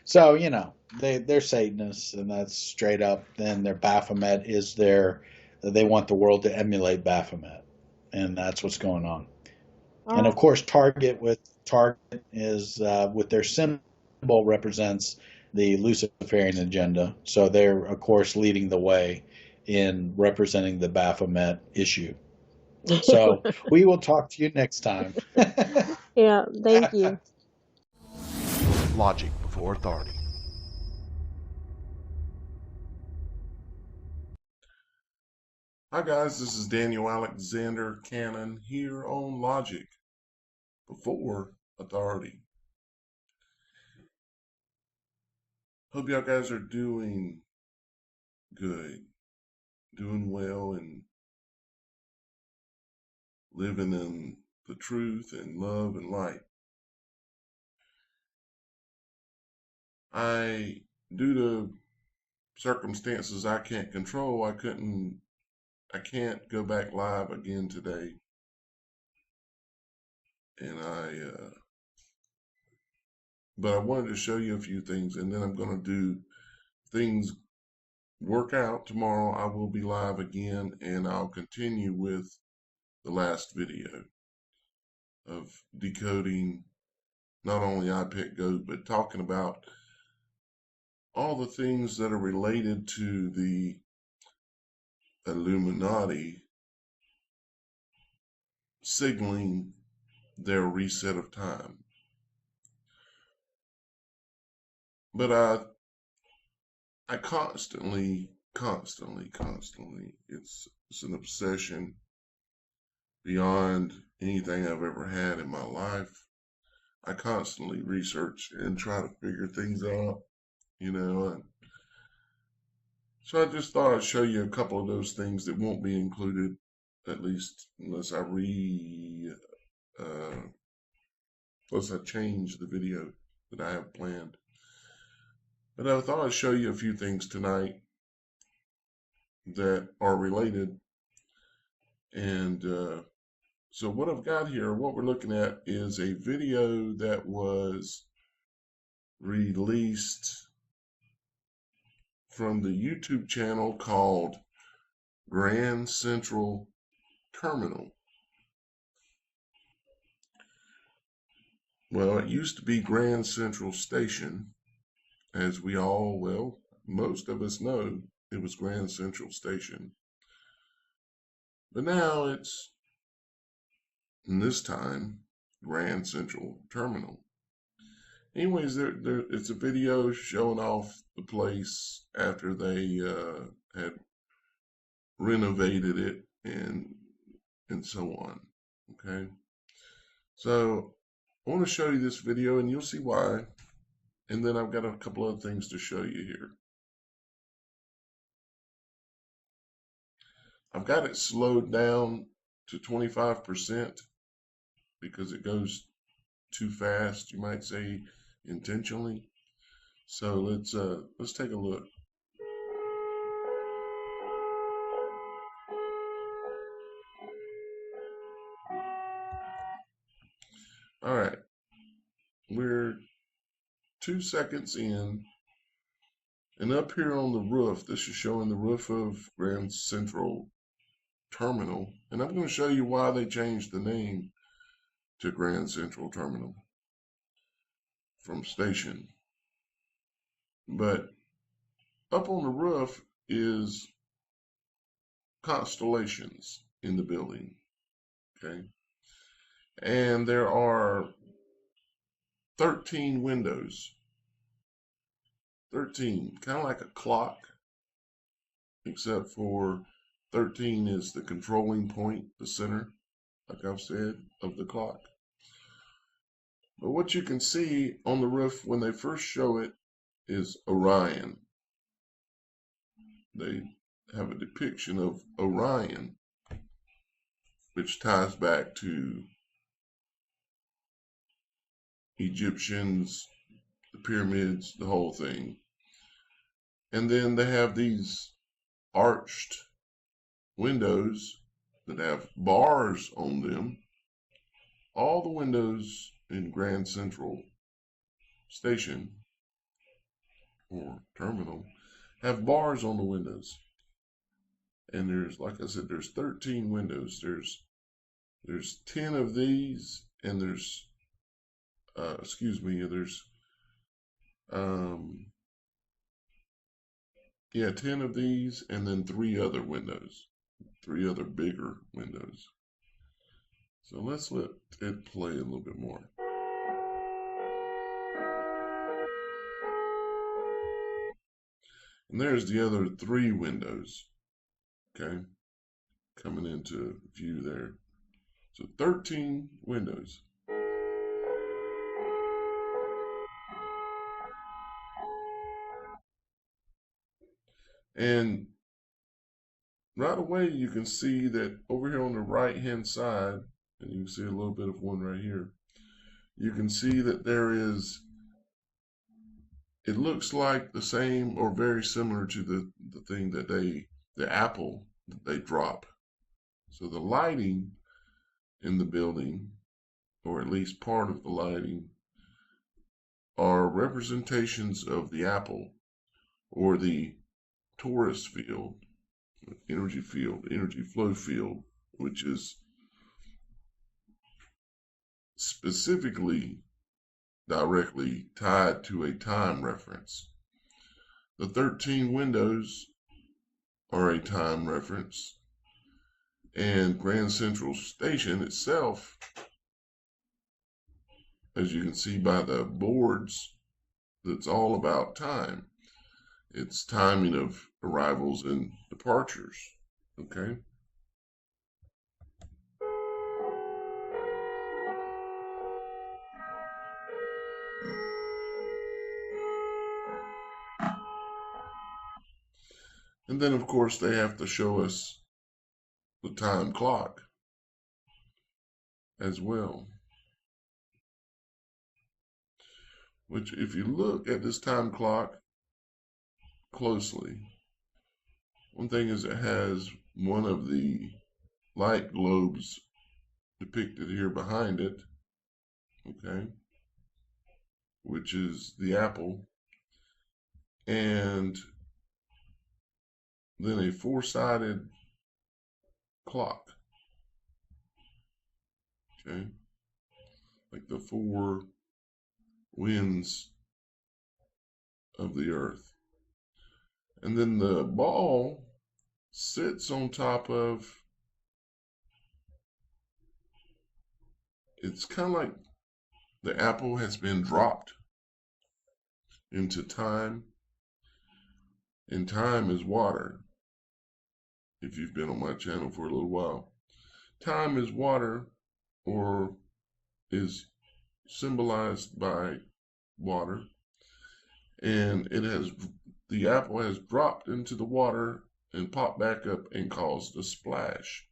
So, you know, they're Satanists, and that's straight up. Then their Baphomet is they want the world to emulate Baphomet, and that's what's going on. Oh. And of course, Target is with their symbol represents the Luciferian agenda. So they're, of course, leading the way in representing the Baphomet issue. So we will talk to you next time. Yeah, thank you. Logic before authority. Hi guys, this is Daniel Alexander Cannon here on Logic Before Authority. Hope y'all guys are doing good, doing well, and living in the truth and love and light. Due to circumstances I can't control, I can't go back live again today. And but I wanted to show you a few things, and then I'm going to do things work out tomorrow. I will be live again, and I'll continue with the last video of decoding not only iPet Go, but talking about all the things that are related to the Illuminati signaling their reset of time. But I constantly, it's an obsession beyond anything I've ever had in my life. I constantly research and try to figure things out, you know. And so I just thought I'd show you a couple of those things that won't be included at least unless I change the video that I have planned. But I thought I'd show you a few things tonight that are related. And so what I've got here, what we're looking at is a video that was released from the YouTube channel called Grand Central Terminal. Well, it used to be Grand Central Station, as we all, well, most of us know it was Grand Central Station. But now it's, in this time, Grand Central Terminal. Anyways, it's a video showing off the place after they had renovated it and so on. Okay, so I want to show you this video and you'll see why, and then I've got a couple other things to show you here. I've got it slowed down to 25% because it goes too fast, you might say, intentionally. So let's take a look. All right, we're 2 seconds in, and up here on the roof, this is showing the roof of Grand Central Terminal, and I'm going to show you why they changed the name to Grand Central Terminal from station. But up on the roof is constellations in the building, okay? And there are 13 windows. 13, kind of like a clock, except for 13 is the controlling point, the center, like I've said, of the clock. But what you can see on the roof when they first show it is Orion. They have a depiction of Orion, which ties back to Egyptians, the pyramids, the whole thing. And then they have these arched windows that have bars on them. All the windows in Grand Central Station or Terminal have bars on the windows. And there's, like I said, there's 13 windows. There's 10 of these, and there's yeah, 10 of these, and then 3 other windows, 3 other bigger windows. So let's let it play a little bit more. And there's the other 3 windows, okay, coming into view there. So 13 windows. And right away you can see that over here on the right hand side, and you can see a little bit of one right here, you can see that there is, it looks like the same or very similar to the thing that the apple that they drop. So the lighting in the building, or at least part of the lighting, are representations of the apple or the torus field, energy flow field, which is specifically directly tied to a time reference. The 13 windows are a time reference, and Grand Central Station itself, as you can see by the boards, that's all about time. It's timing of arrivals and departures, okay? And then, of course, they have to show us the time clock as well. Which, if you look at this time clock closely, one thing is it has one of the light globes depicted here behind it, okay, which is the apple, and then a four-sided clock, okay, like the four winds of the earth. And then the ball sits on top of, it's kind of like the apple has been dropped into time, and time is water. If you've been on my channel for a little while, time is water, or is symbolized by water, and the apple has dropped into the water and popped back up and caused a splash,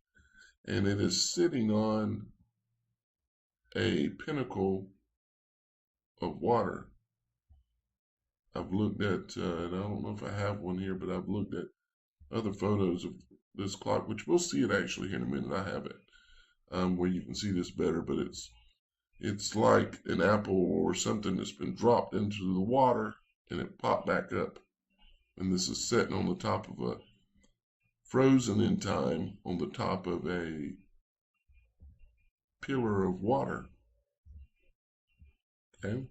and it is sitting on a pinnacle of water. I've looked at, and I don't know if I have one here, but I've looked at other photos of this clock, which we'll see it actually here in a minute. I have it where you can see this better, but it's like an apple or something that's been dropped into the water and it popped back up. And this is sitting on the top of a, frozen in time, on the top of a pillar of water. Okay.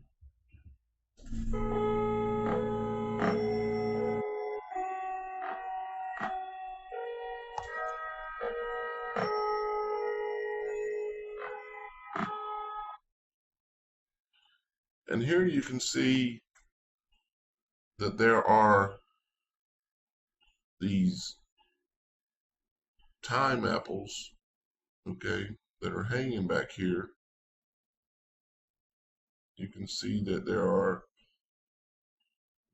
And here you can see that there are these time apples, okay, that are hanging back here. You can see that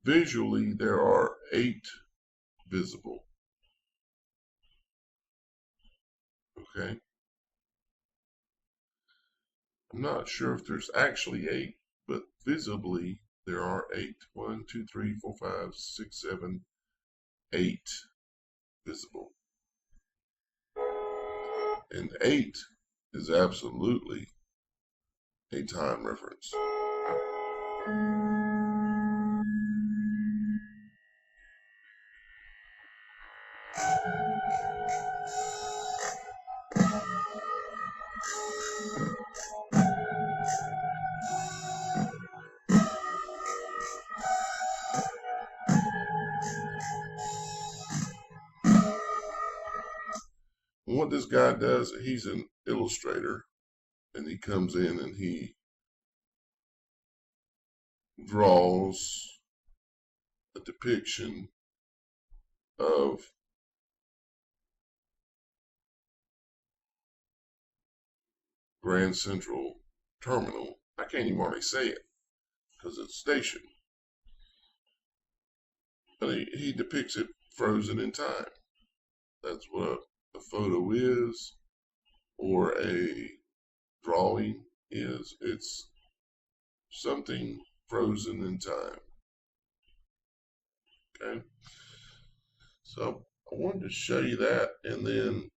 visually there are 8 visible, okay. I'm not sure if there's actually 8, but visibly there are 8. 1, 2, 3, 4, 5, 6, 7, 8 visible. And 8 is absolutely a time reference. And what this guy does, he's an illustrator, and he comes in and he draws a depiction of Grand Central Terminal. I can't even hardly say it because it's station. But he depicts it frozen in time. That's what a photo is, or a drawing is. It's something frozen in time. Okay, so I wanted to show you that, and then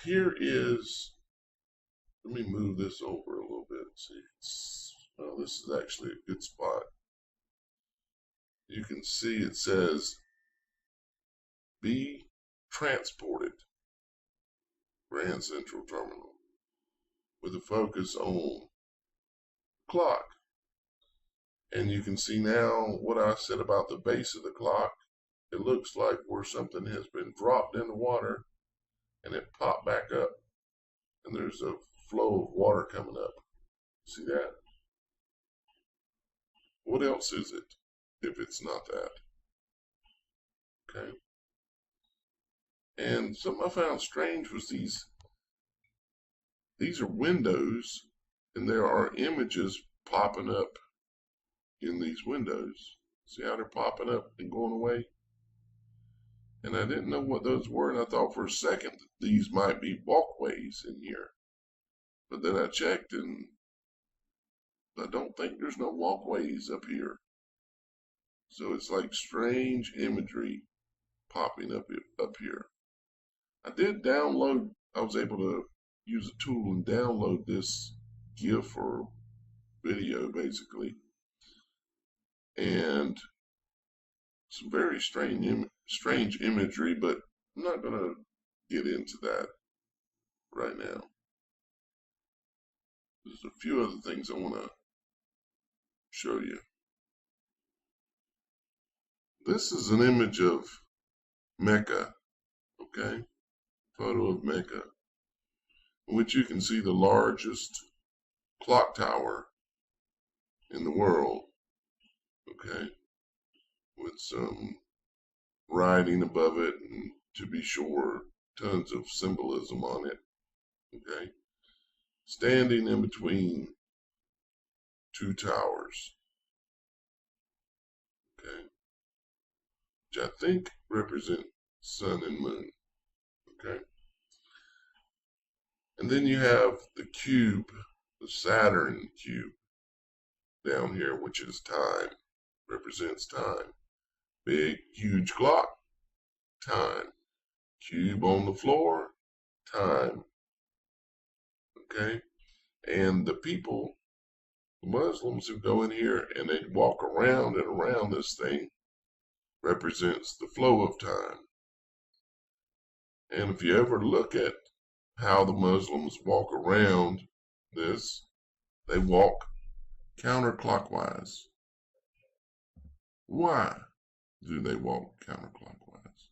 here is, let me move this over a little bit. See, well, this is actually a good spot. You can see it says, be transported, Grand Central Terminal, with a focus on clock. And you can see now what I said about the base of the clock. It looks like where something has been dropped in the water and it popped back up, and there's a flow of water coming up. See that? What else is it if it's not that? Okay. And something I found strange was these are windows, and there are images popping up in these windows. See how they're popping up and going away? And I didn't know what those were, and I thought for a second that these might be walkways in here. But then I checked, and I don't think there's no walkways up here. So it's like strange imagery popping up here. I was able to use a tool and download this GIF or video, basically. And some very strange imagery, but I'm not going to get into that right now. There's a few other things I want to show you. This is an image of Mecca, okay? Photo of Mecca, in which you can see the largest clock tower in the world, okay? With some writing above it, and to be sure, tons of symbolism on it, okay? Standing in between two towers, okay? Which I think represent sun and moon, okay? And then you have the cube, the Saturn cube down here, which is time, represents time. Big, huge clock, time. Cube on the floor, time. Okay? And the people, the Muslims who go in here and they walk around and around this thing, represents the flow of time. And if you ever look at how the Muslims walk around this, they walk counterclockwise. Why do they walk counterclockwise?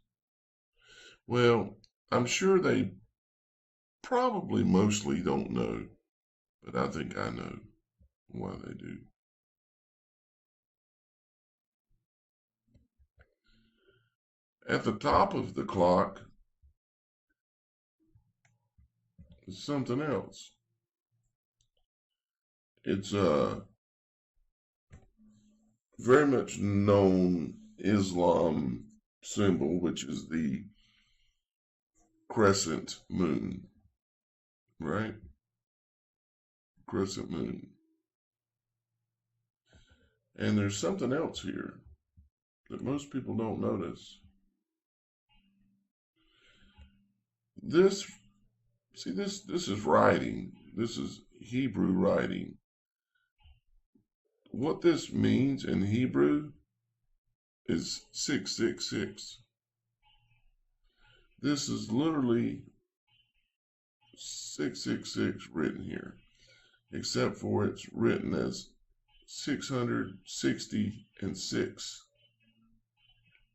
Well, I'm sure they probably mostly don't know, but I think I know why they do. At the top of the clock is something else. It's a very much known Islam symbol, which is the crescent moon, right? Crescent moon. And there's something else here that most people don't notice. This is writing. This is Hebrew writing. What this means in Hebrew is 666. This is literally 666 written here, except for it's written as 660 and 6.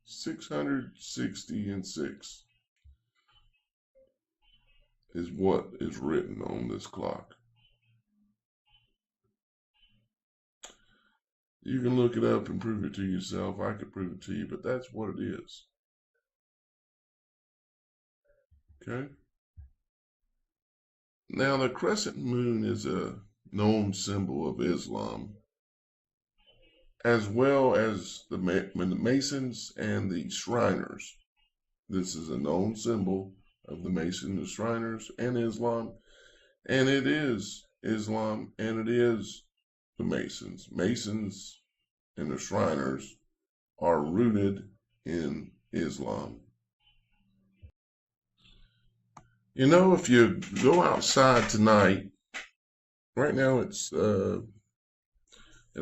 660 and 6 is what is written on this clock. You can look it up and prove it to yourself. I could prove it to you, but that's what it is. Okay? Now, the crescent moon is a known symbol of Islam, as well as the Masons and the Shriners. This is a known symbol of the Masons, the Shriners, and Islam, and it is Islam, and it is the Masons. Masons and the Shriners are rooted in Islam. You know, if you go outside tonight, right now it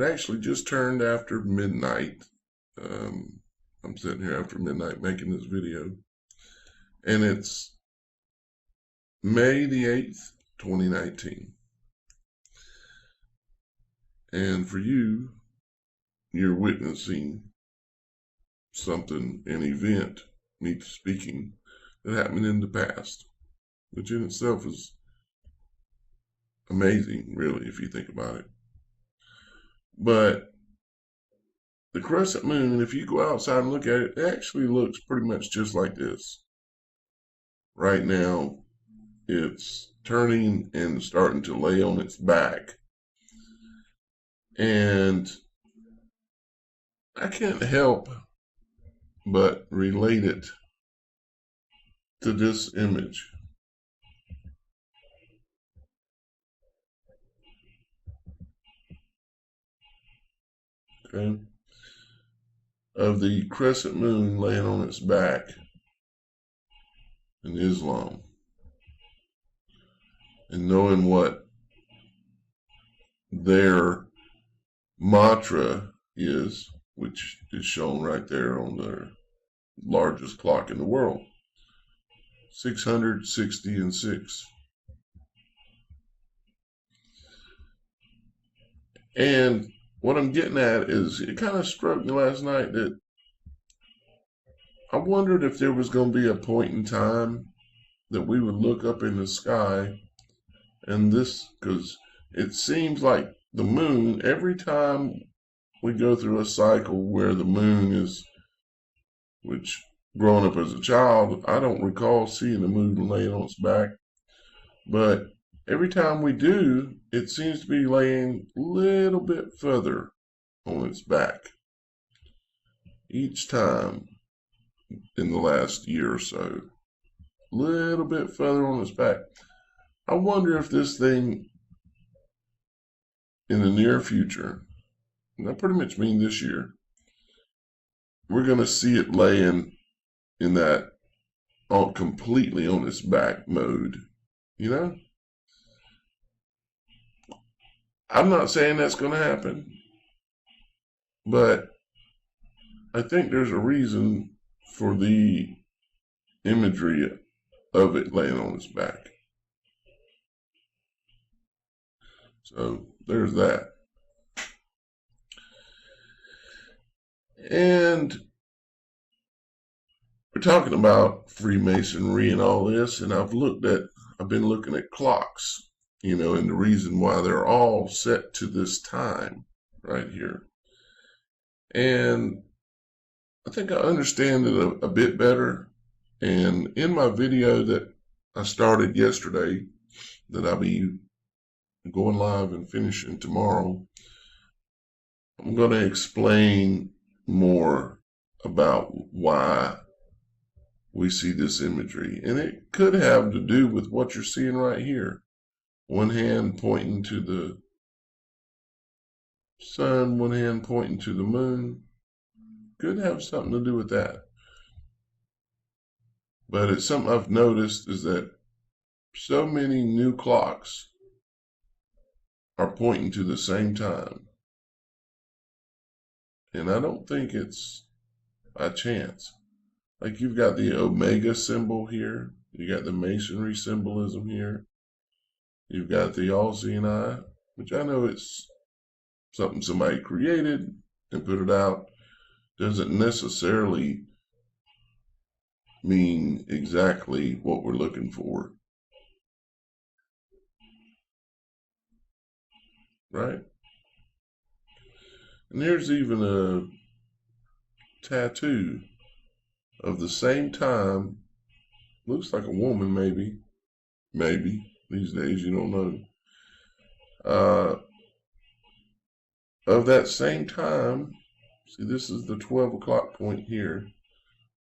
actually just turned after midnight. I'm sitting here after midnight making this video, and it's May the 8th, 2019. And for you, you're witnessing something, an event, me speaking, that happened in the past, which in itself is amazing, really, if you think about it. But the crescent moon, if you go outside and look at it, it actually looks pretty much just like this. Right now, it's turning and starting to lay on its back. And I can't help but relate it to this image. Okay, of the crescent moon laying on its back in Islam, and knowing what their mantra is, which is shown right there on their largest clock in the world, 666. And what I'm getting at is, it kind of struck me last night that I wondered if there was going to be a point in time that we would look up in the sky, and this, because it seems like the moon, every time we go through a cycle where the moon is, which growing up as a child, I don't recall seeing the moon laying on its back, but every time we do, it seems to be laying a little bit further on its back each time in the last year or so. A little bit further on its back. I wonder if this thing in the near future, and I pretty much mean this year, we're going to see it laying in that completely on its back mode, you know? I'm not saying that's going to happen, but I think there's a reason for the imagery of it laying on its back. So there's that. And we're talking about Freemasonry and all this, and I've been looking at clocks, and the reason why they're all set to this time right here. And I think I understand it a bit better. And in my video that I started yesterday, that I'll be going live and finishing tomorrow, I'm going to explain more about why we see this imagery. And it could have to do with what you're seeing right here. One hand pointing to the sun, one hand pointing to the moon. Could have something to do with that. But it's something I've noticed, is that so many new clocks are pointing to the same time. And I don't think it's by chance. Like, you've got the Omega symbol here. You got the Masonry symbolism here. You've got the all-seeing eye, which I know it's something somebody created and put it out. Doesn't necessarily mean exactly what we're looking for. Right? And there's even a tattoo of the same time. Looks like a woman, maybe. Maybe. These days, you don't know. Of that same time, see, this is the 12 o'clock point here.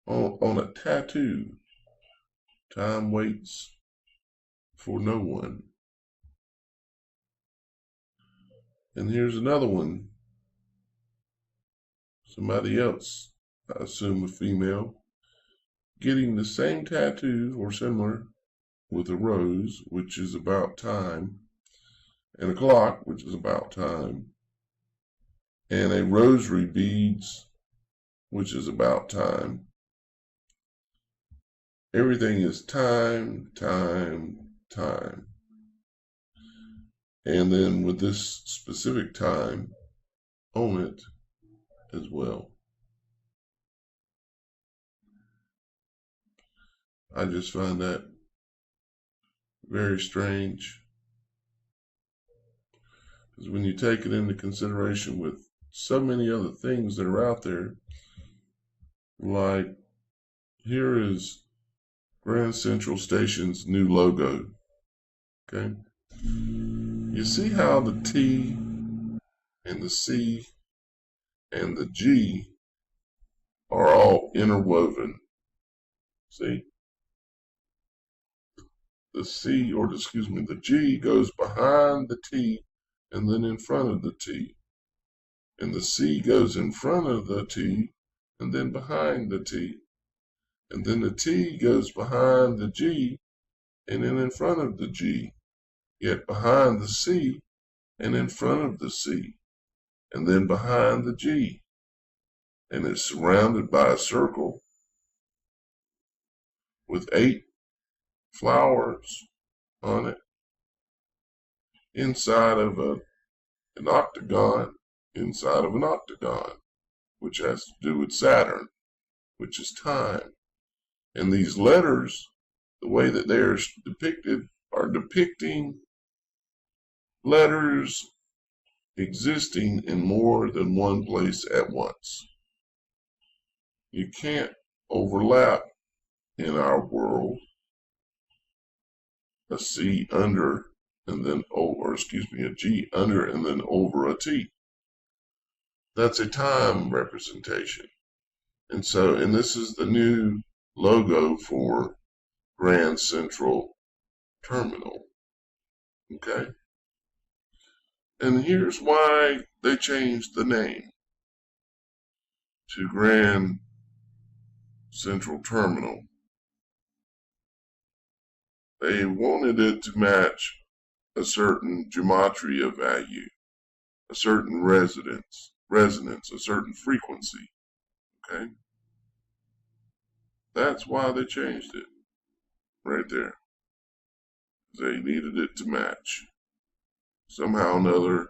On a tattoo. Time waits for no one. And here's another one. Somebody else, I assume a female, getting the same tattoo or similar, with a rose, which is about time, and a clock, which is about time, and a rosary beads, which is about time. Everything is time, time, time. And then with this specific time on it as well. I just find that very strange. Because when you take it into consideration with so many other things that are out there, like here is Grand Central Station's new logo. Okay? You see how the T and the C and the G are all interwoven. See? the G goes behind the T and then in front of the T. And the C goes in front of the T and then behind the T. And then the T goes behind the G and then in front of the G, yet behind the C and in front of the C, and then behind the G. And it's surrounded by a circle with 8 flowers on it inside of an octagon, inside of an octagon, which has to do with Saturn, which is time. And these letters, the way that they are depicted, are depicting letters existing in more than one place at once. You can't overlap in our world a C under and then over, a G under and then over a T. That's a time representation. And this is the new logo for Grand Central Terminal. Okay? And here's why they changed the name to Grand Central Terminal. They wanted it to match a certain gematria value, a certain resonance, a certain frequency. Okay? That's why they changed it. Right there. They needed it to match. Somehow or another,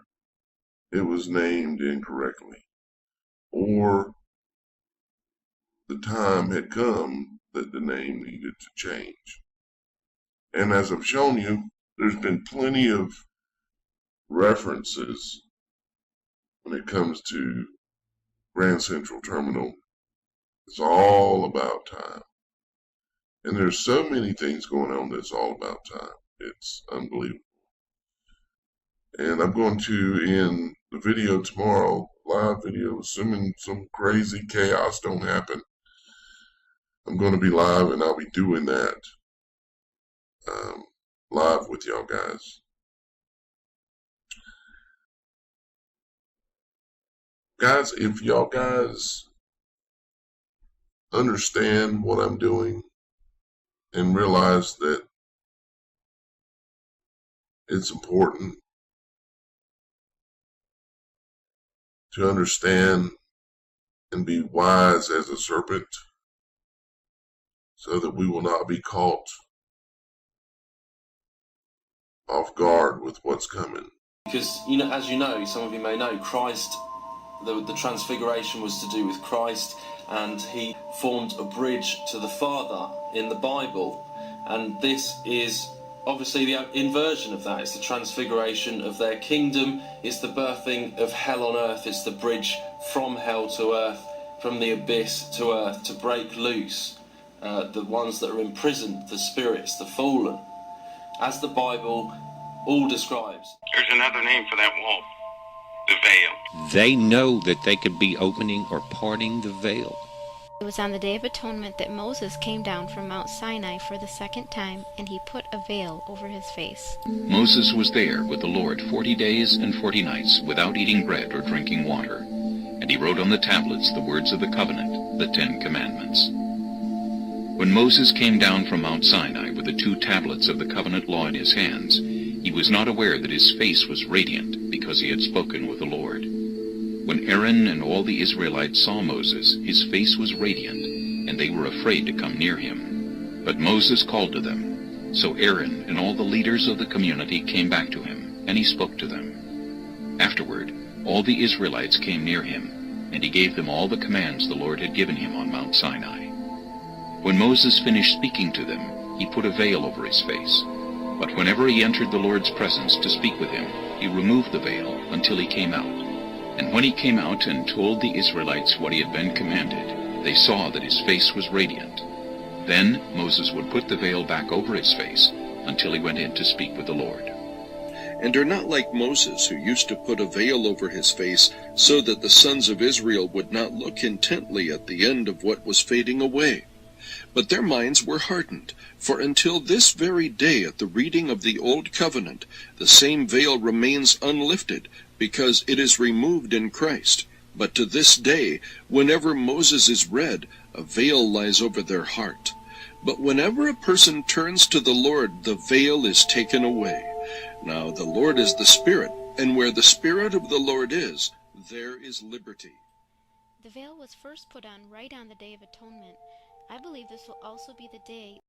it was named incorrectly. Or the time had come that the name needed to change. And as I've shown you, there's been plenty of references when it comes to Grand Central Terminal. It's all about time. And there's so many things going on that's all about time. It's unbelievable. And I'm going to end the video tomorrow, live video, assuming some crazy chaos don't happen. I'm going to be live and I'll be doing that live with y'all guys. Guys, if y'all guys understand what I'm doing and realize that it's important to understand and be wise as a serpent so that we will not be caught off guard with what's coming. Because, as you know, some of you may know, Christ, the transfiguration was to do with Christ, and he formed a bridge to the Father in the Bible, and this is obviously the inversion of that. It's the transfiguration of their kingdom, it's the birthing of hell on earth, it's the bridge from hell to earth, from the abyss to earth, to break loose the ones that are imprisoned, the spirits, the fallen, as the Bible all describes. There's another name for that wall. The veil. They know that they could be opening or parting the veil. It was on the Day of Atonement that Moses came down from Mount Sinai for the second time, and he put a veil over his face. Moses was there with the Lord 40 days and 40 nights without eating bread or drinking water. And he wrote on the tablets the words of the covenant, the 10 Commandments. When Moses came down from Mount Sinai with the 2 tablets of the covenant law in his hands, he was not aware that his face was radiant because he had spoken with the Lord. When Aaron and all the Israelites saw Moses, his face was radiant, and they were afraid to come near him. But Moses called to them. So Aaron and all the leaders of the community came back to him, and he spoke to them. Afterward, all the Israelites came near him, and he gave them all the commands the Lord had given him on Mount Sinai. When Moses finished speaking to them, he put a veil over his face. But whenever he entered the Lord's presence to speak with him, he removed the veil until he came out. And when he came out and told the Israelites what he had been commanded, they saw that his face was radiant. Then Moses would put the veil back over his face until he went in to speak with the Lord. And are not like Moses, who used to put a veil over his face so that the sons of Israel would not look intently at the end of what was fading away. But their minds were hardened, for until this very day at the reading of the Old Covenant, the same veil remains unlifted, because it is removed in Christ. But to this day, whenever Moses is read, a veil lies over their heart. But whenever a person turns to the Lord, the veil is taken away. Now the Lord is the Spirit, and where the Spirit of the Lord is, there is liberty. The veil was first put on right on the Day of Atonement. I believe this will also be the day